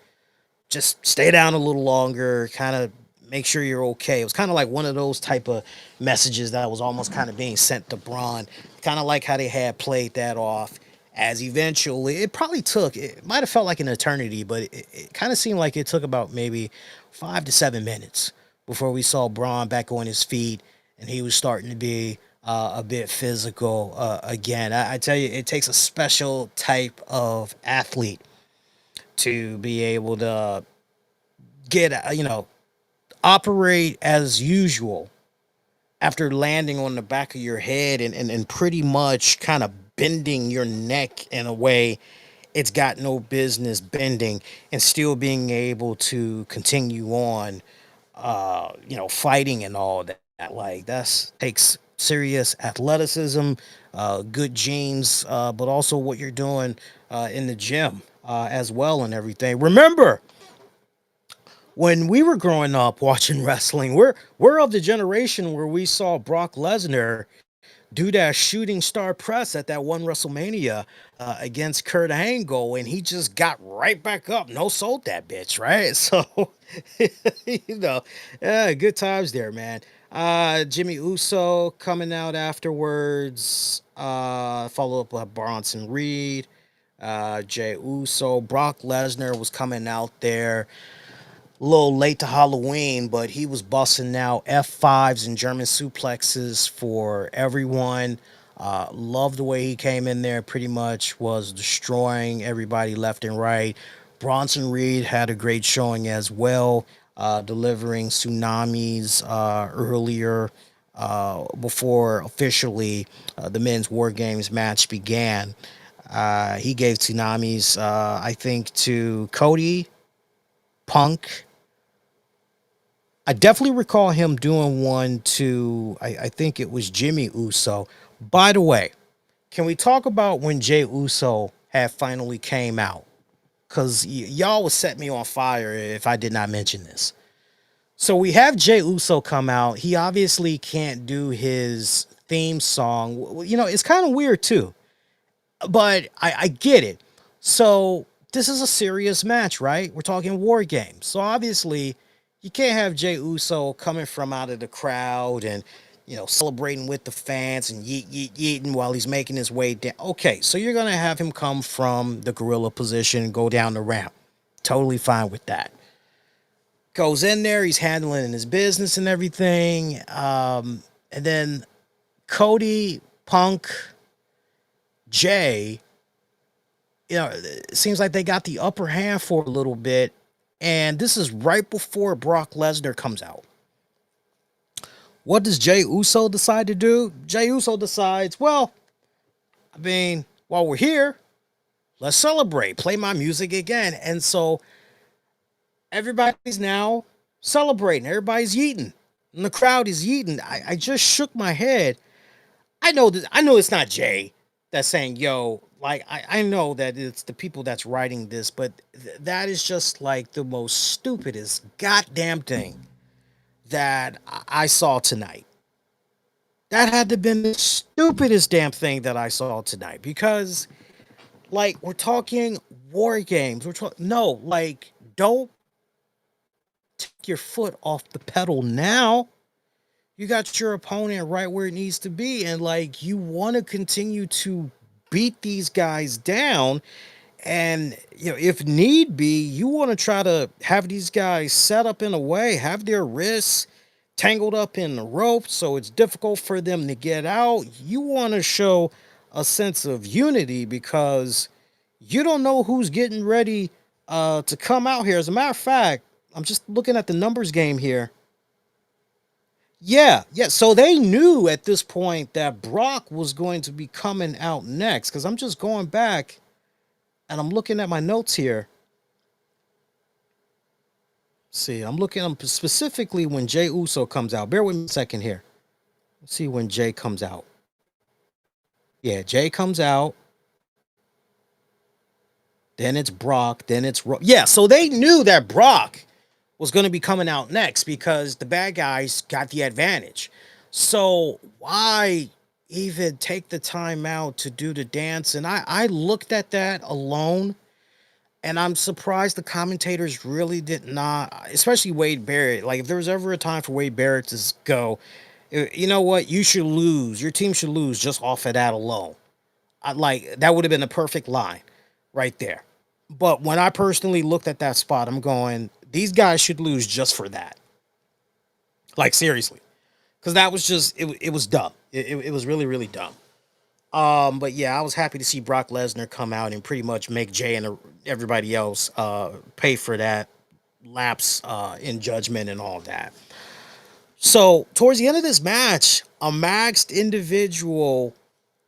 just stay down a little longer, kind of make sure you're okay. It was kind of like one of those type of messages that was almost kind of being sent to Braun, kind of like how they had played that off as eventually, it might have felt like an eternity, but it kind of seemed like it took about maybe 5 to 7 minutes before we saw Braun back on his feet and he was starting to be a bit physical again. I tell you, it takes a special type of athlete to be able to get, operate as usual after landing on the back of your head and pretty much kind of bending your neck in a way it's got no business bending and still being able to continue on, fighting and all that. Like that's takes serious athleticism, good genes, but also what you're doing in the gym as well and everything. Remember, when we were growing up watching wrestling, we're of the generation where we saw Brock Lesnar do that shooting star press at that one WrestleMania against Kurt Angle, and he just got right back up, no sold that bitch, right? So, you know, good times there, man. Jimmy Uso coming out afterwards, follow up with Bronson Reed, Jay Uso, Brock Lesnar was coming out there a little late to Halloween, but he was busting out F5s and German suplexes for everyone. Loved the way he came in there, pretty much was destroying everybody left and right. Bronson Reed had a great showing as well, delivering tsunamis earlier before officially the men's War Games match began. He gave tsunamis, I think, to Cody, Punk. I definitely recall him doing one to, I think it was Jimmy Uso. By the way, can we talk about when Jay Uso had finally came out? Because y'all would set me on fire if I did not mention this. So we have Jay Uso come out. He obviously can't do his theme song. You know, it's kind of weird too, but I get it. So this is a serious match, right? We're talking War Games. So obviously you can't have Jay Uso coming from out of the crowd and, celebrating with the fans and yeeting while he's making his way down. Okay, so you're going to have him come from the gorilla position and go down the ramp. Totally fine with that. Goes in there, he's handling his business and everything. And then Cody, Punk, Jay, it seems like they got the upper hand for a little bit. And this is right before Brock Lesnar comes out. What does Jay Uso decide to do? Jay Uso decides, well, while we're here, let's celebrate, play my music again. And so everybody's now celebrating. Everybody's yeeting. And the crowd is yeeting. I just shook my head. I know it's not Jay that's saying, yo, like, I know that it's the people that's writing this, but that is just like the most stupidest goddamn thing that I saw tonight. That had to have been the stupidest damn thing that I saw tonight because, like, we're talking War Games. No, like, don't take your foot off the pedal now. You got your opponent right where it needs to be, and like you want to continue to beat these guys down, and if need be, you want to try to have these guys set up in a way, have their wrists tangled up in the rope so it's difficult for them to get out. You want to show a sense of unity because you don't know who's getting ready to come out here. As a matter of fact, I'm just looking at the numbers game here. Yeah. So they knew at this point that Brock was going to be coming out next because I'm just going back and I'm looking at my notes here. See, I'm specifically when Jay Uso comes out. Bear with me a second here. Let's see when Jay comes out. Yeah, Jay comes out. Then it's Brock. Then it's yeah. So they knew that Brock was going to be coming out next because the bad guys got the advantage. So why even take the time out to do the dance? And I looked at that alone, and I'm surprised the commentators really did not, especially Wade Barrett. Like, if there was ever a time for Wade Barrett to go, you know what, you should lose. Your team should lose just off of that alone. Like that would have been a perfect line right there. But when I personally looked at that spot, I'm going, these guys should lose just for that. Like seriously, because that was just it was dumb. It was really really dumb. But yeah, I was happy to see Brock Lesnar come out and pretty much make Jay and everybody else pay for that lapse in judgment and all that. So towards the end of this match, a maxed individual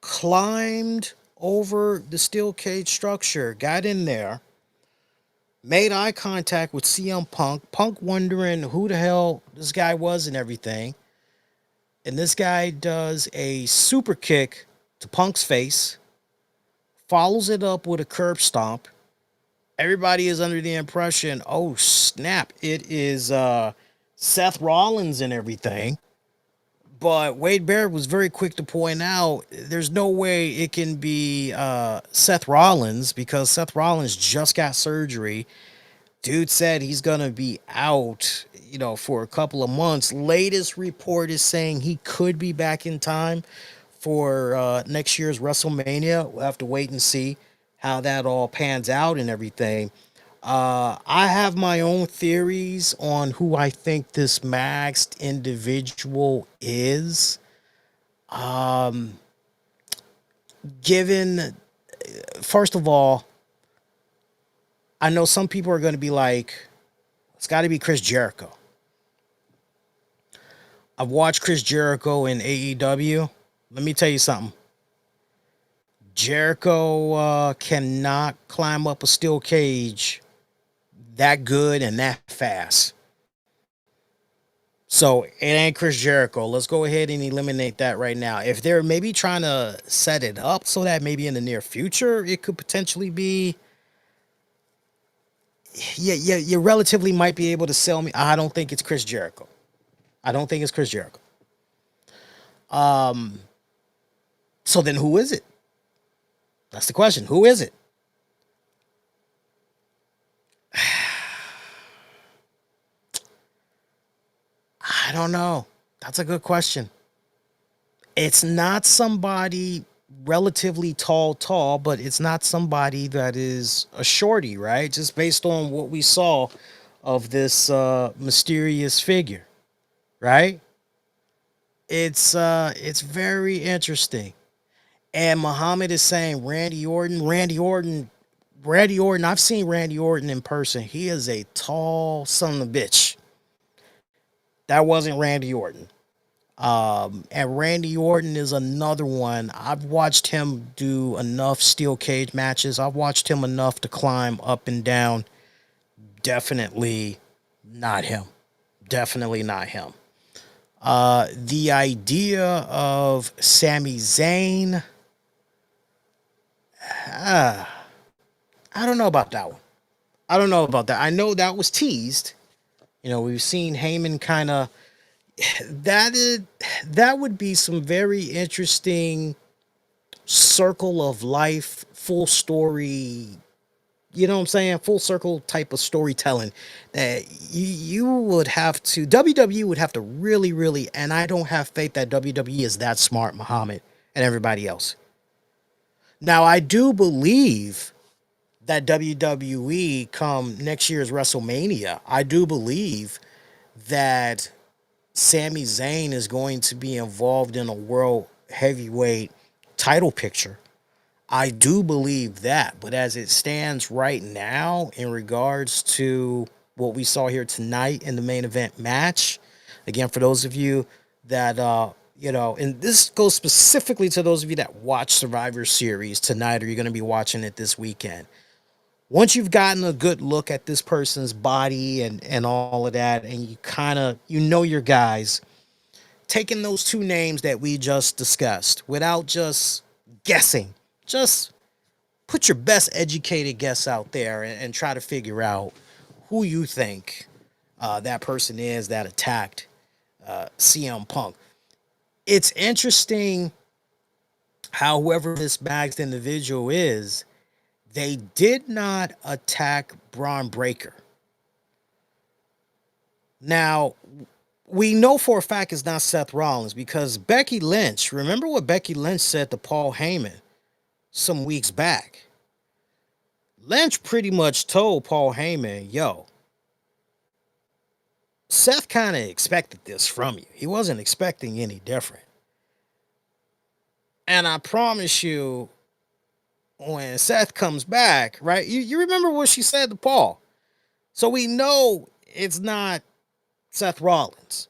climbed over the steel cage structure, got in there, made eye contact with CM Punk. Punk wondering who the hell this guy was and everything. And this guy does a super kick to Punk's face, follows it up with a curb stomp. Everybody is under the impression, oh snap, it is Seth Rollins and everything. But Wade Barrett was very quick to point out there's no way it can be Seth Rollins because Seth Rollins just got surgery. Dude said he's going to be out, for a couple of months. Latest report is saying he could be back in time for next year's WrestleMania. We'll have to wait and see how that all pans out and everything. I have my own theories on who I think this maxed individual is. Given, first of all, I know some people are going to be like, it's got to be Chris Jericho. I've watched Chris Jericho in AEW. Let me tell you something. Jericho cannot climb up a steel cage that good and that fast. So it ain't Chris Jericho. Let's go ahead and eliminate that right now. If they're maybe trying to set it up so that maybe in the near future it could potentially be, you relatively might be able to sell me. I don't think it's Chris Jericho. I don't think it's Chris Jericho. So then who is it? That's the question. Who is it? I don't know. That's a good question. It's not somebody relatively tall, but it's not somebody that is a shorty, right? Just based on what we saw of this mysterious figure, right? It's very interesting. And Muhammad is saying Randy Orton. I've seen Randy Orton in person. He is a tall son of a bitch. That wasn't Randy Orton. And Randy Orton is another one. I've watched him do enough steel cage matches. I've watched him enough to climb up and down. Definitely not him. Definitely not him. The idea of Sami Zayn, I don't know about that one. I don't know about that. I know that was teased. We've seen Heyman kind of, that would be some very interesting circle of life, full story, you know what I'm saying? Full circle type of storytelling that you would have to, WWE would have to really, really, and I don't have faith that WWE is that smart, Muhammad and everybody else. Now, I do believe that WWE come next year's WrestleMania, I do believe that Sami Zayn is going to be involved in a world heavyweight title picture. I do believe that, but as it stands right now, in regards to what we saw here tonight in the main event match, again, for those of you that, and this goes specifically to those of you that watch Survivor Series tonight, or you're going to be watching it this weekend. Once you've gotten a good look at this person's body and all of that, and you kind of, your guys, taking those two names that we just discussed without just guessing, just put your best educated guess out there and try to figure out who you think that person is that attacked CM Punk. It's interesting how whoever this bagged individual is, they did not attack Bron Breakker. Now, we know for a fact it's not Seth Rollins because Becky Lynch, remember what Becky Lynch said to Paul Heyman? some weeks back, Lynch pretty much told Paul Heyman, yo, Seth kind of expected this from you. He wasn't expecting any different. And I promise you, when Seth comes back, right? You remember what she said to Paul. So we know it's not Seth Rollins,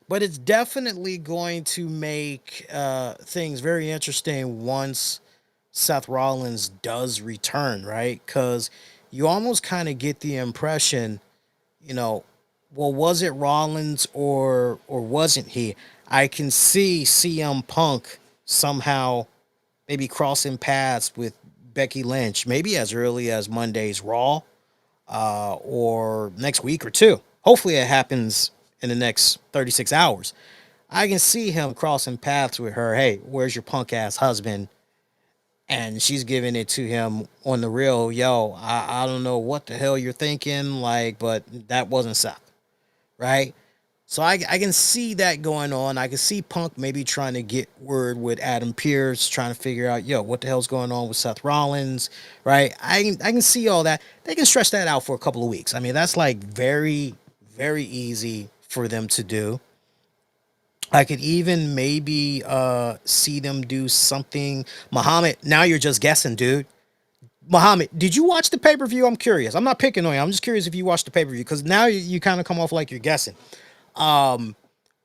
but it's definitely going to make things very interesting once Seth Rollins does return, right? Because you almost kind of get the impression, you know, well, was it Rollins or wasn't he? I can see CM Punk somehow maybe crossing paths with Becky Lynch, maybe as early as Monday's Raw, or next week or two. Hopefully, it happens in the next 36 hours. I can see him crossing paths with her. Hey, where's your punk ass husband? And she's giving it to him on the real. Yo, I don't know what the hell you're thinking, like, but that wasn't Seth, right? So I can see that going on. I can see Punk maybe trying to get word with Adam Pearce, trying to figure out, yo, what the hell's going on with Seth Rollins, right? I can see all that. They can stretch that out for a couple of weeks. I mean, that's like very, very easy for them to do. I could even maybe see them do something. Muhammad, now you're just guessing, dude. Muhammad, did you watch the pay per view? I'm curious. I'm not picking on you. I'm just curious if you watched the pay per view because now you kind of come off like you're guessing. Um,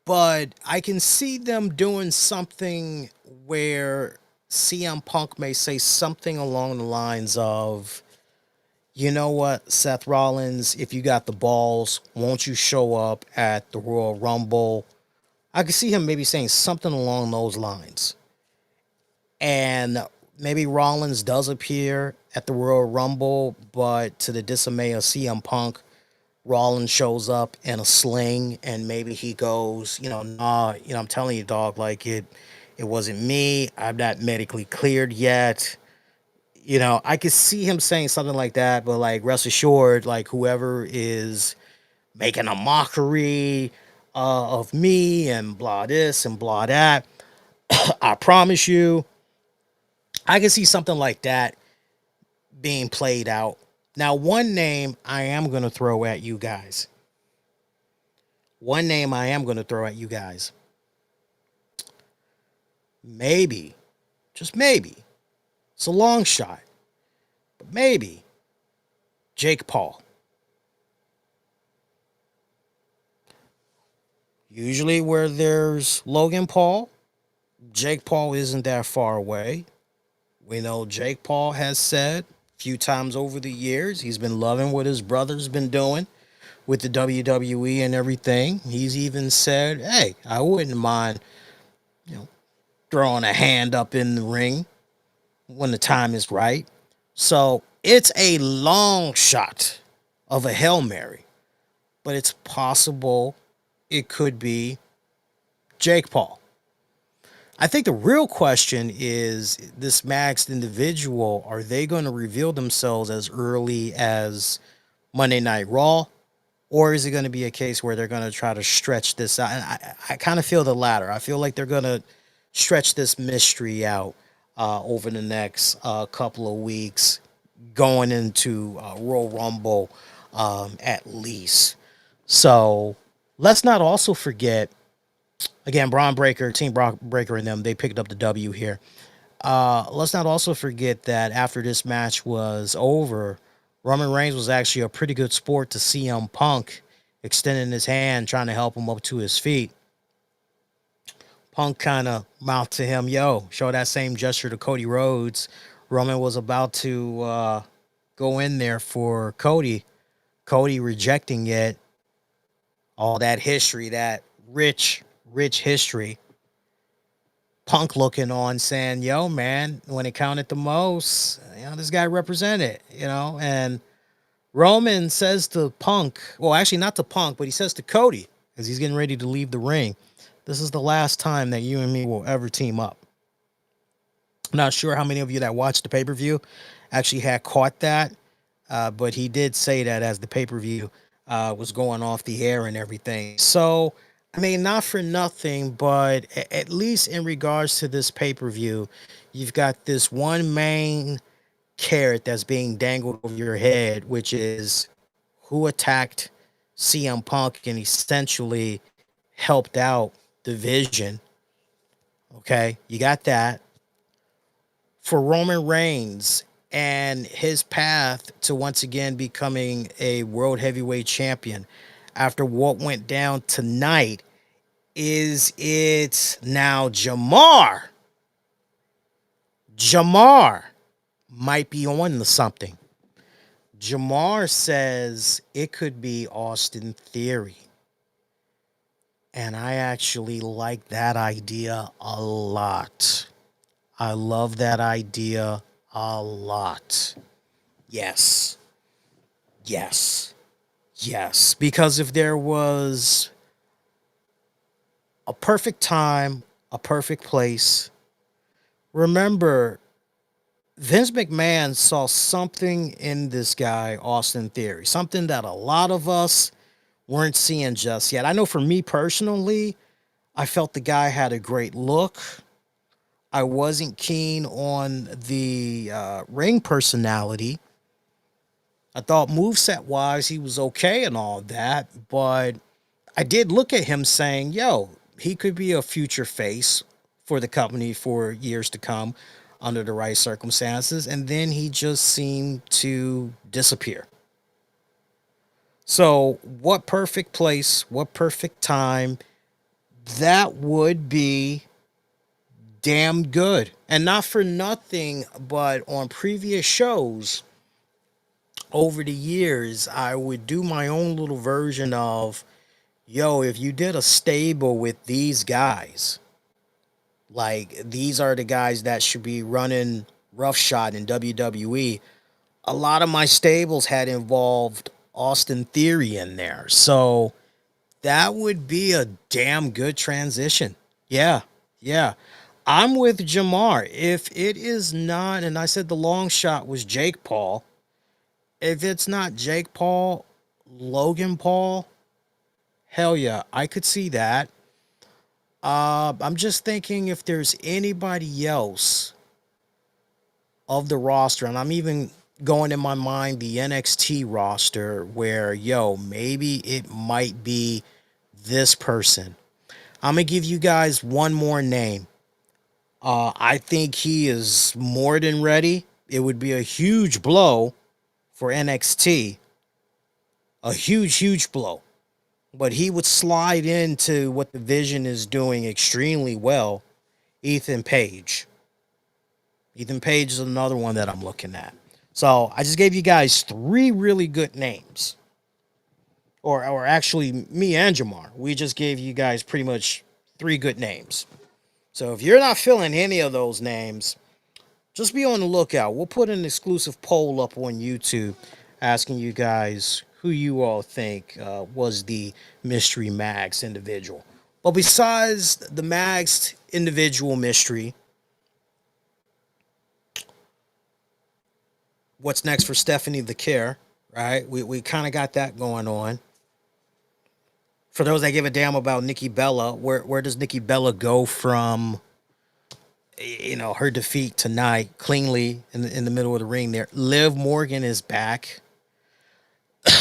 but I can see them doing something where CM Punk may say something along the lines of, you know what, Seth Rollins, if you got the balls, won't you show up at the Royal Rumble? I could see him maybe saying something along those lines. And maybe Rollins does appear at the Royal Rumble, but to the dismay of CM Punk, Rollins shows up in a sling and maybe he goes, nah, I'm telling you, dog, like it wasn't me. I'm not medically cleared yet. I could see him saying something like that, but like rest assured, like whoever is making a mockery of me and blah this and blah that, I promise you, I can see something like that being played out. Now, one name I am going to throw at you guys. One name I am going to throw at you guys. Maybe, just maybe, it's a long shot, but maybe Jake Paul. Usually, where there's Logan Paul, Jake Paul isn't that far away. We know Jake Paul has said a few times over the years he's been loving what his brother's been doing with the WWE and everything. He's even said, hey, I wouldn't mind, you know, throwing a hand up in the ring when the time is right. So it's a long shot of a Hail Mary, but it's possible it could be Jake Paul. I think the real question is this maxed individual, are they going to reveal themselves as early as Monday Night Raw? Or is it going to be a case where they're going to try to stretch this out? And I kind of feel the latter. I feel like they're going to stretch this mystery out over the next couple of weeks, going into Royal Rumble at least. So let's not also forget, again, Braun Breaker, Team Braun Breaker and them, they picked up the W here. Let's not also forget that after this match was over, Roman Reigns was actually a pretty good sport to CM Punk, extending his hand, trying to help him up to his feet. Punk kind of mouthed to him, yo, show that same gesture to Cody Rhodes. Roman was about to go in there for Cody. Cody rejecting it. All that history, that rich history. Punk looking on saying, yo, man, when it counted the most, this guy represented, and Roman says to Punk, well, actually not to Punk, but he says to Cody, as he's getting ready to leave the ring, this is the last time that you and me will ever team up. I'm not sure how many of you that watched the pay-per-view actually had caught that, but he did say that as the pay-per-view was going off the air and everything. So I mean, not for nothing, but at least in regards to this pay per view, you've got this one main carrot that's being dangled over your head, which is who attacked CM Punk and essentially helped out the Vision. Okay, you got that. For Roman Reigns and his path to once again becoming a world heavyweight champion after what went down tonight, is it now Jamar might be on to something. Jamar says it could be Austin Theory. And I actually like that idea a lot. I love that idea a lot. Yes. Yes. Yes. Because if there was a perfect time, a perfect place, remember, Vince McMahon saw something in this guy, Austin Theory, something that a lot of us weren't seeing just yet. I know for me personally, I felt the guy had a great look. I wasn't keen on the ring personality. I thought moveset wise, he was okay and all that, but I did look at him saying, yo, he could be a future face for the company for years to come under the right circumstances. And then he just seemed to disappear. So, what perfect place, what perfect time, that would be damn good. And not for nothing, but on previous shows over the years, I would do my own little version of, yo, if you did a stable with these guys, like these are the guys that should be running roughshod in WWE. A lot of my stables had involved Austin Theory in there. So that would be a damn good transition. Yeah. Yeah. I'm with Jamar. If it is not, and I said the long shot was Jake Paul. If it's not Jake Paul, Logan Paul, hell yeah, I could see that. I'm just thinking if there's anybody else of the roster, and I'm even going in my mind the NXT roster where, yo, maybe it might be this person. I'm gonna give you guys one more name. I think he is more than ready. It would be a huge blow for NXT, a huge, huge blow. But he would slide into what the Vision is doing extremely well. Ethan Page. Ethan Page is another one that I'm looking at. So I just gave you guys three really good names. Or actually, me and Jamar. We just gave you guys pretty much three good names. So if you're not feeling any of those names, just be on the lookout. We'll put an exclusive poll up on YouTube asking you guys who you all think was the mystery Mags individual. But besides the Mags individual mystery, what's next for Stephanie the Care, right? We kind of got that going on. For those that give a damn about Nikki Bella, where does Nikki Bella go from, her defeat tonight cleanly in the middle of the ring there? Liv Morgan is back.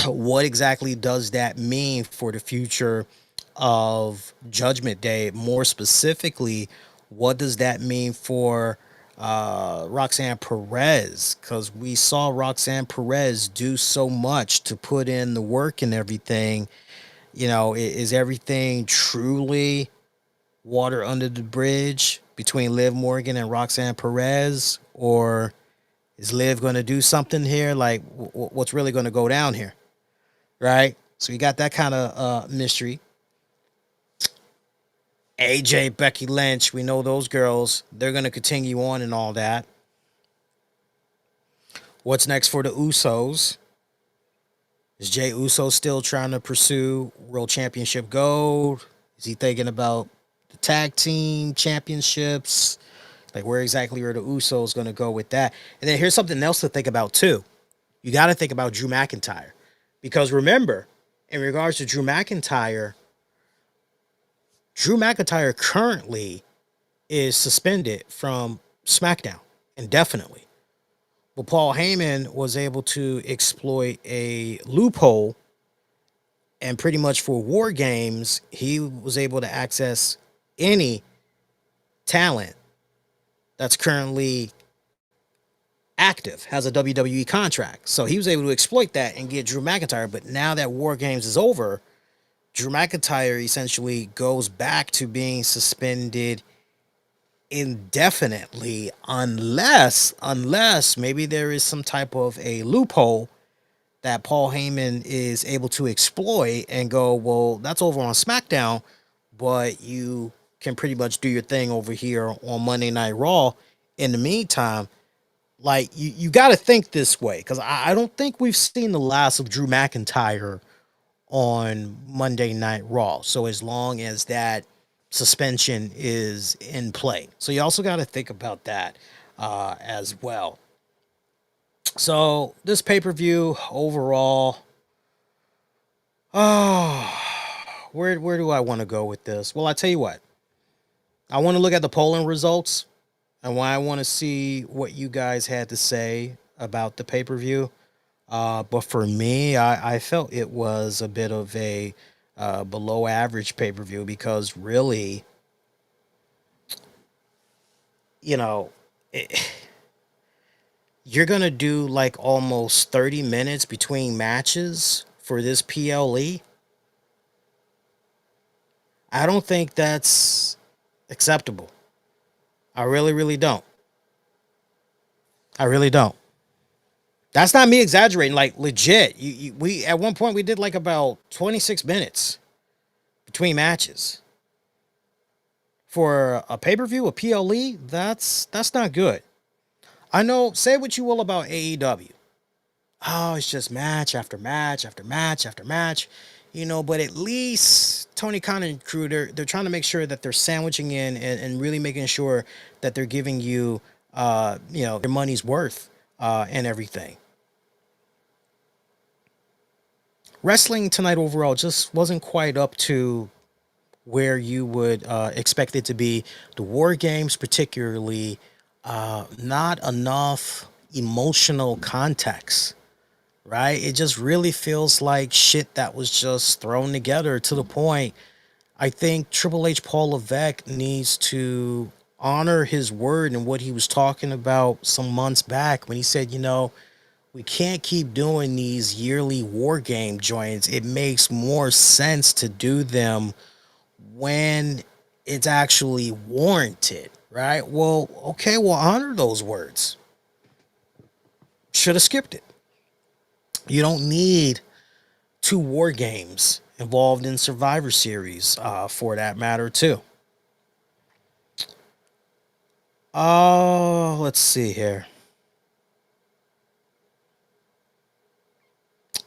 What exactly does that mean for the future of Judgment Day? More specifically, what does that mean for Roxanne Perez? Because we saw Roxanne Perez do so much to put in the work and everything. Is everything truly water under the bridge between Liv Morgan and Roxanne Perez? Or is Liv going to do something here? Like, what's really going to go down here? Right? So you got that kind of mystery. AJ, Becky Lynch, we know those girls. They're going to continue on and all that. What's next for the Usos? Is Jey Uso still trying to pursue World Championship gold? Is he thinking about the tag team championships? Like, where exactly are the Usos going to go with that? And then here's something else to think about, too. You got to think about Drew McIntyre. Because remember, in regards to Drew McIntyre, Drew McIntyre currently is suspended from SmackDown indefinitely. But Paul Heyman was able to exploit a loophole, and pretty much for WarGames, he was able to access any talent that's currently active, has a WWE contract. So he was able to exploit that and get Drew McIntyre. But now that WarGames is over, Drew McIntyre essentially goes back to being suspended indefinitely, unless maybe there is some type of a loophole that Paul Heyman is able to exploit and go, well, that's over on SmackDown, but you can pretty much do your thing over here on Monday Night Raw. In the meantime, like, you got to think this way, because I don't think we've seen the last of Drew McIntyre on Monday Night Raw. So as long as that suspension is in play, so you also got to think about that as well. So this pay-per-view overall, oh, where do I want to go with this? Well, I tell you what, I want to look at the polling results, and why I want to see what you guys had to say about the pay-per-view. But for me, I felt it was a bit of a below average pay-per-view, because really, you know, you're going to do like almost 30 minutes between matches for this PLE. I don't think that's acceptable. I really, really don't. I really don't. That's not me exaggerating. Like, legit. We at one point we did like about 26 minutes between matches for a pay-per-view, a PLE. That's not good. I know. Say what you will about AEW. Oh, it's just match after match after match after match, but at least Tony Khan and crew, they're trying to make sure that they're sandwiching in and really making sure that they're giving you their money's worth and everything. Wrestling tonight overall just wasn't quite up to where you would expect it to be. The War Games particularly, not enough emotional context. Right? It just really feels like shit that was just thrown together, to the point I think Triple H Paul Levesque needs to honor his word and what he was talking about some months back when he said, we can't keep doing these yearly war game joints. It makes more sense to do them when it's actually warranted, right? Well, okay, we'll honor those words. Should have skipped it. You don't need 2 war games involved in Survivor Series, for that matter, too. Oh, let's see here.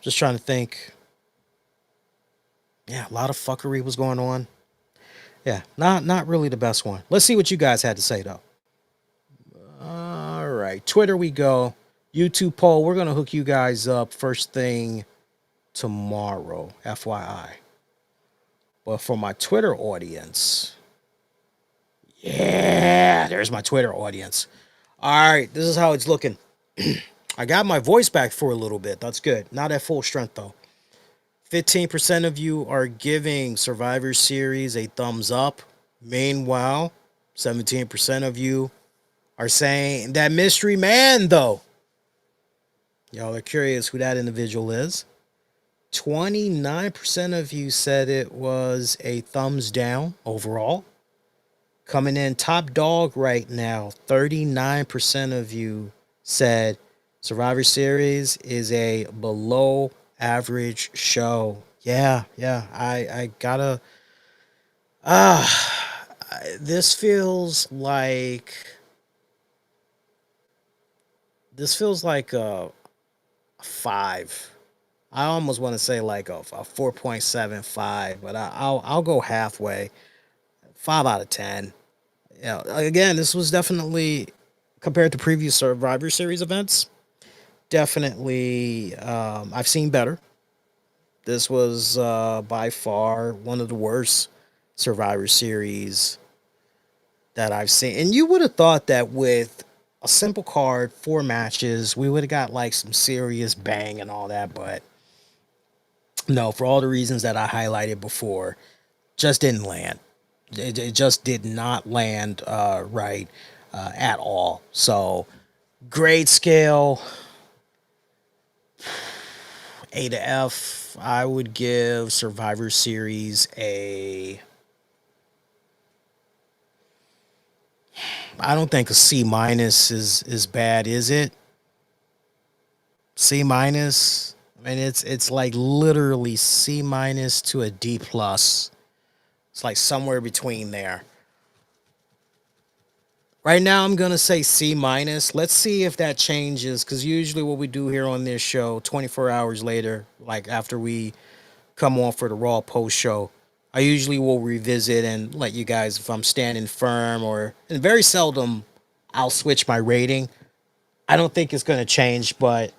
Just trying to think. Yeah, a lot of fuckery was going on. Yeah, not really the best one. Let's see what you guys had to say, though. All right, Twitter we go. YouTube poll, we're going to hook you guys up first thing tomorrow, FYI. But for my Twitter audience, yeah, there's my Twitter audience. All right, this is how it's looking. I got my voice back for a little bit. That's good. Not at full strength, though. 15% of you are giving Survivor Series a thumbs up. Meanwhile, 17% of you are saying that mystery man, though. Y'all are curious who that individual is. 29% of you said it was a thumbs down overall. Coming in top dog right now, 39% of you said Survivor Series is a below average show. Yeah, I gotta this feels like a 5. I almost want to say like a 4.75, but I'll go halfway. 5 out of 10. Again, this was definitely, compared to previous Survivor Series events, definitely I've seen better. This was by far one of the worst Survivor Series that I've seen. And you would have thought that with a simple card, 4 matches, we would have got like some serious bang and all that. But no, for all the reasons that I highlighted before, just didn't land. It just did not land right at all. So, grade scale, A to F. I would give Survivor Series I don't think a C minus is bad, is it? C minus. I mean, it's like literally C minus to a D plus. It's like somewhere between there. Right now, I'm gonna say C minus. Let's see if that changes, because usually what we do here on this show, 24 hours later, like after we come on for the Raw post show, I usually will revisit and let you guys if I'm standing firm, or and very seldom I'll switch my rating. I don't think it's gonna change, but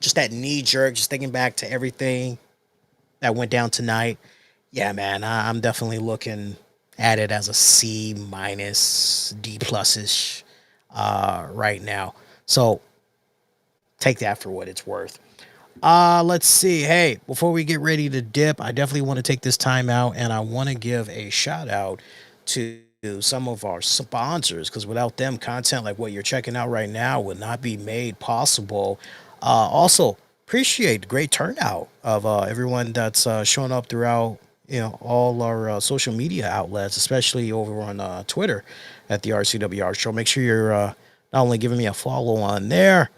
just that knee jerk, just thinking back to everything that went down tonight. Yeah, man, I'm definitely looking at it as a C minus, D plus ish right now. So take that for what it's worth. Let's see. Hey, before we get ready to dip, I definitely want to take this time out and I want to give a shout out to some of our sponsors, because without them, content like what you're checking out right now would not be made possible. Also, appreciate the great turnout of everyone that's showing up throughout all our social media outlets, especially over on Twitter at the RCWR Show. Make sure you're not only giving me a follow on there,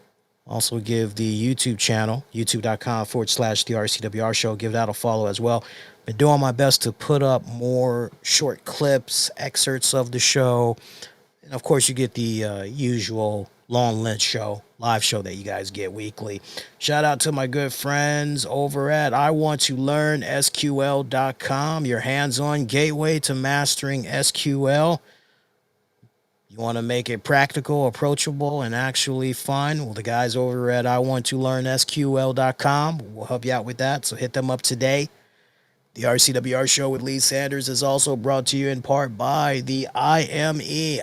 also give the YouTube channel, youtube.com/the RCWR Show. Give that a follow as well. Been doing my best to put up more short clips, excerpts of the show. And of course, you get the usual long Lynch show, live show that you guys get weekly. Shout out to my good friends over at I Want to Learn SQL.com, your hands-on gateway to mastering SQL. You want to make it practical, approachable, and actually fun? Well, the guys over at I Want to Learn SQL.com will help you out with that. So hit them up today. The RCWR Show with Lee Sanders is also brought to you in part by the IME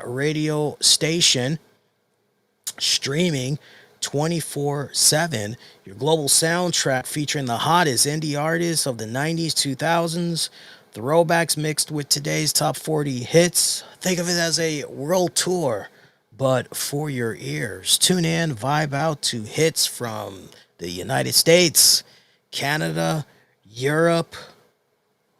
radio station, streaming 24/7. Your global soundtrack featuring the hottest indie artists of the 90s, 2000s, throwbacks mixed with today's top 40 hits. Think of it as a world tour, but for your ears. Tune in, vibe out to hits from the United States, Canada, Europe,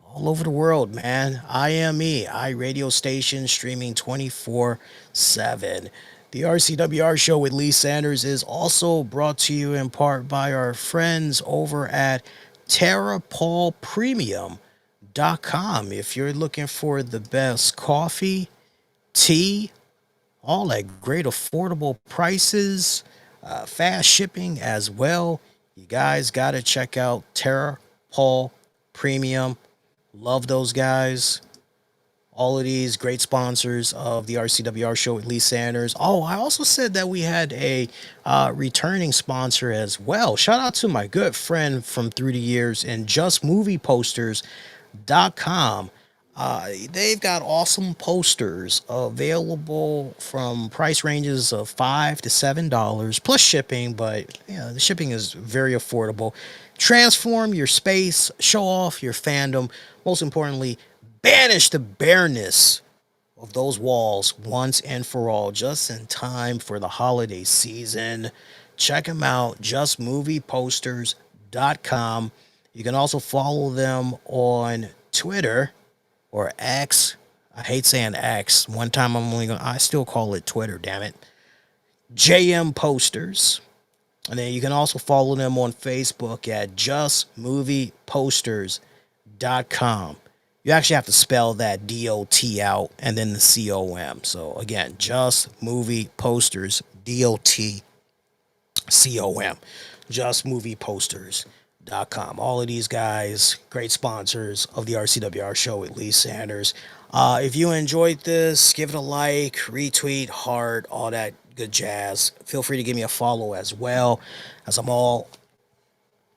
all over the world, man. IME, radio station, streaming 24/7. The RCWR Show with Lee Sanders is also brought to you in part by our friends over at TerraPaulPremium.com. If you're looking for the best coffee, tea, all at great affordable prices, fast shipping as well, you guys got to check out Terra Paul Premium. Love those guys. All of these great sponsors of the RCWR Show with Lee Sanders. Oh, I also said that we had a returning sponsor as well. Shout out to my good friend from through the years and JustMoviePosters.com. They've got awesome posters available from price ranges of $5 to $7 plus shipping, but the shipping is very affordable. Transform your space, show off your fandom. Most importantly, banish the bareness of those walls once and for all, just in time for the holiday season. Check them out, justmovieposters.com. You can also follow them on Twitter or X. I hate saying X. One time I still call it Twitter, damn it. JM Posters. And then you can also follow them on Facebook at justmovieposters.com. You actually have to spell that DOT out and then the COM. So again, justmovieposters, DOT, COM, justmovieposters.com. All of these guys, great sponsors of the RCWR Show with Lee Sanders. If you enjoyed this, give it a like, retweet, heart, all that good jazz. Feel free to give me a follow as well, as I'm all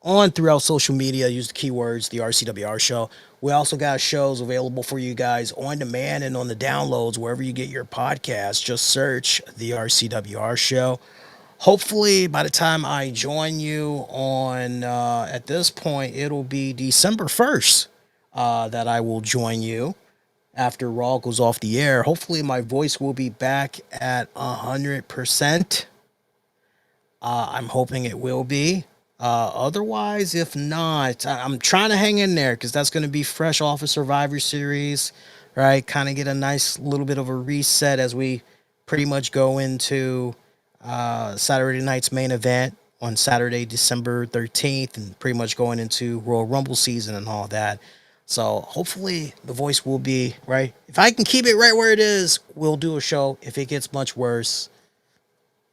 on throughout social media. Use the keywords, the RCWR Show We also got shows available for you guys on demand and on the downloads wherever you get your podcasts. Just search the RCWR show. Hopefully, by the time I join you on, at this point, it'll be December 1st that I will join you after Raw goes off the air. Hopefully, my voice will be back at 100%. I'm hoping it will be. Otherwise, if not, I'm trying to hang in there because that's going to be fresh off of Survivor Series, right? Kind of get a nice little bit of a reset as we pretty much go into Saturday night's main event on Saturday, December 13th, and pretty much going into Royal Rumble season and all that. So hopefully the voice will be right. If I can keep it right where it is, we'll do a show. If it gets much worse,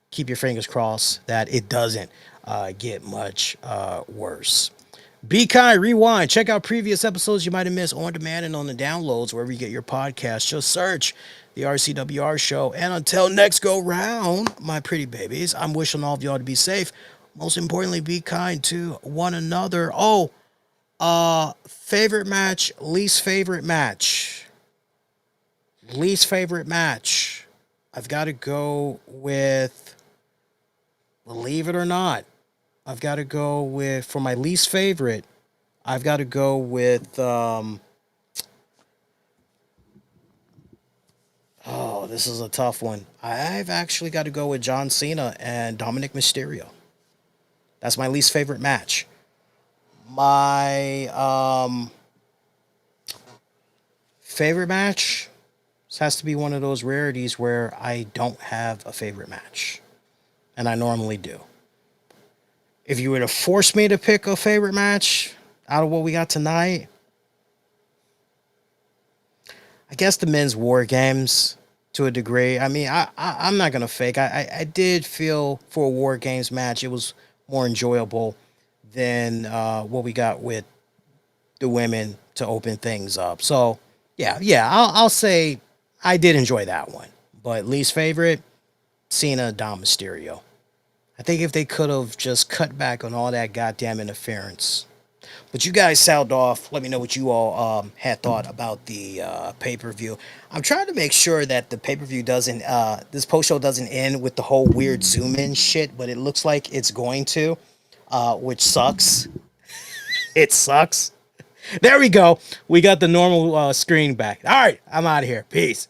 keep your fingers crossed that it doesn't get much worse. Be kind, rewind, check out previous episodes you might have missed on demand and on the downloads wherever you get your podcast. Just search the RCWR show. And until next go round, my pretty babies, I'm wishing all of y'all to be safe. Most importantly, be kind to one another. Oh, favorite match, least favorite match. Least favorite match. I've got to go with, believe it or not, I've got to go with, for my least favorite, I've got to go with, this is a tough one. I've actually got to go with John Cena and Dominic Mysterio. That's my least favorite match. My favorite match, this has to be one of those rarities where I don't have a favorite match. And I normally do. If you were to force me to pick a favorite match out of what we got tonight, I guess the men's WarGames to a degree. I mean, I'm not going to fake. I did feel for a WarGames match, it was more enjoyable than what we got with the women to open things up. So, yeah, I'll say I did enjoy that one. But least favorite, Cena, Dom Mysterio. I think if they could have just cut back on all that goddamn interference. But you guys sound off. Let me know what you all had thought about the pay-per-view. I'm trying to make sure that the pay-per-view doesn't, this post-show doesn't end with the whole weird zoom-in shit, but it looks like it's going to, which sucks. It sucks. There we go. We got the normal screen back. All right, I'm out of here. Peace.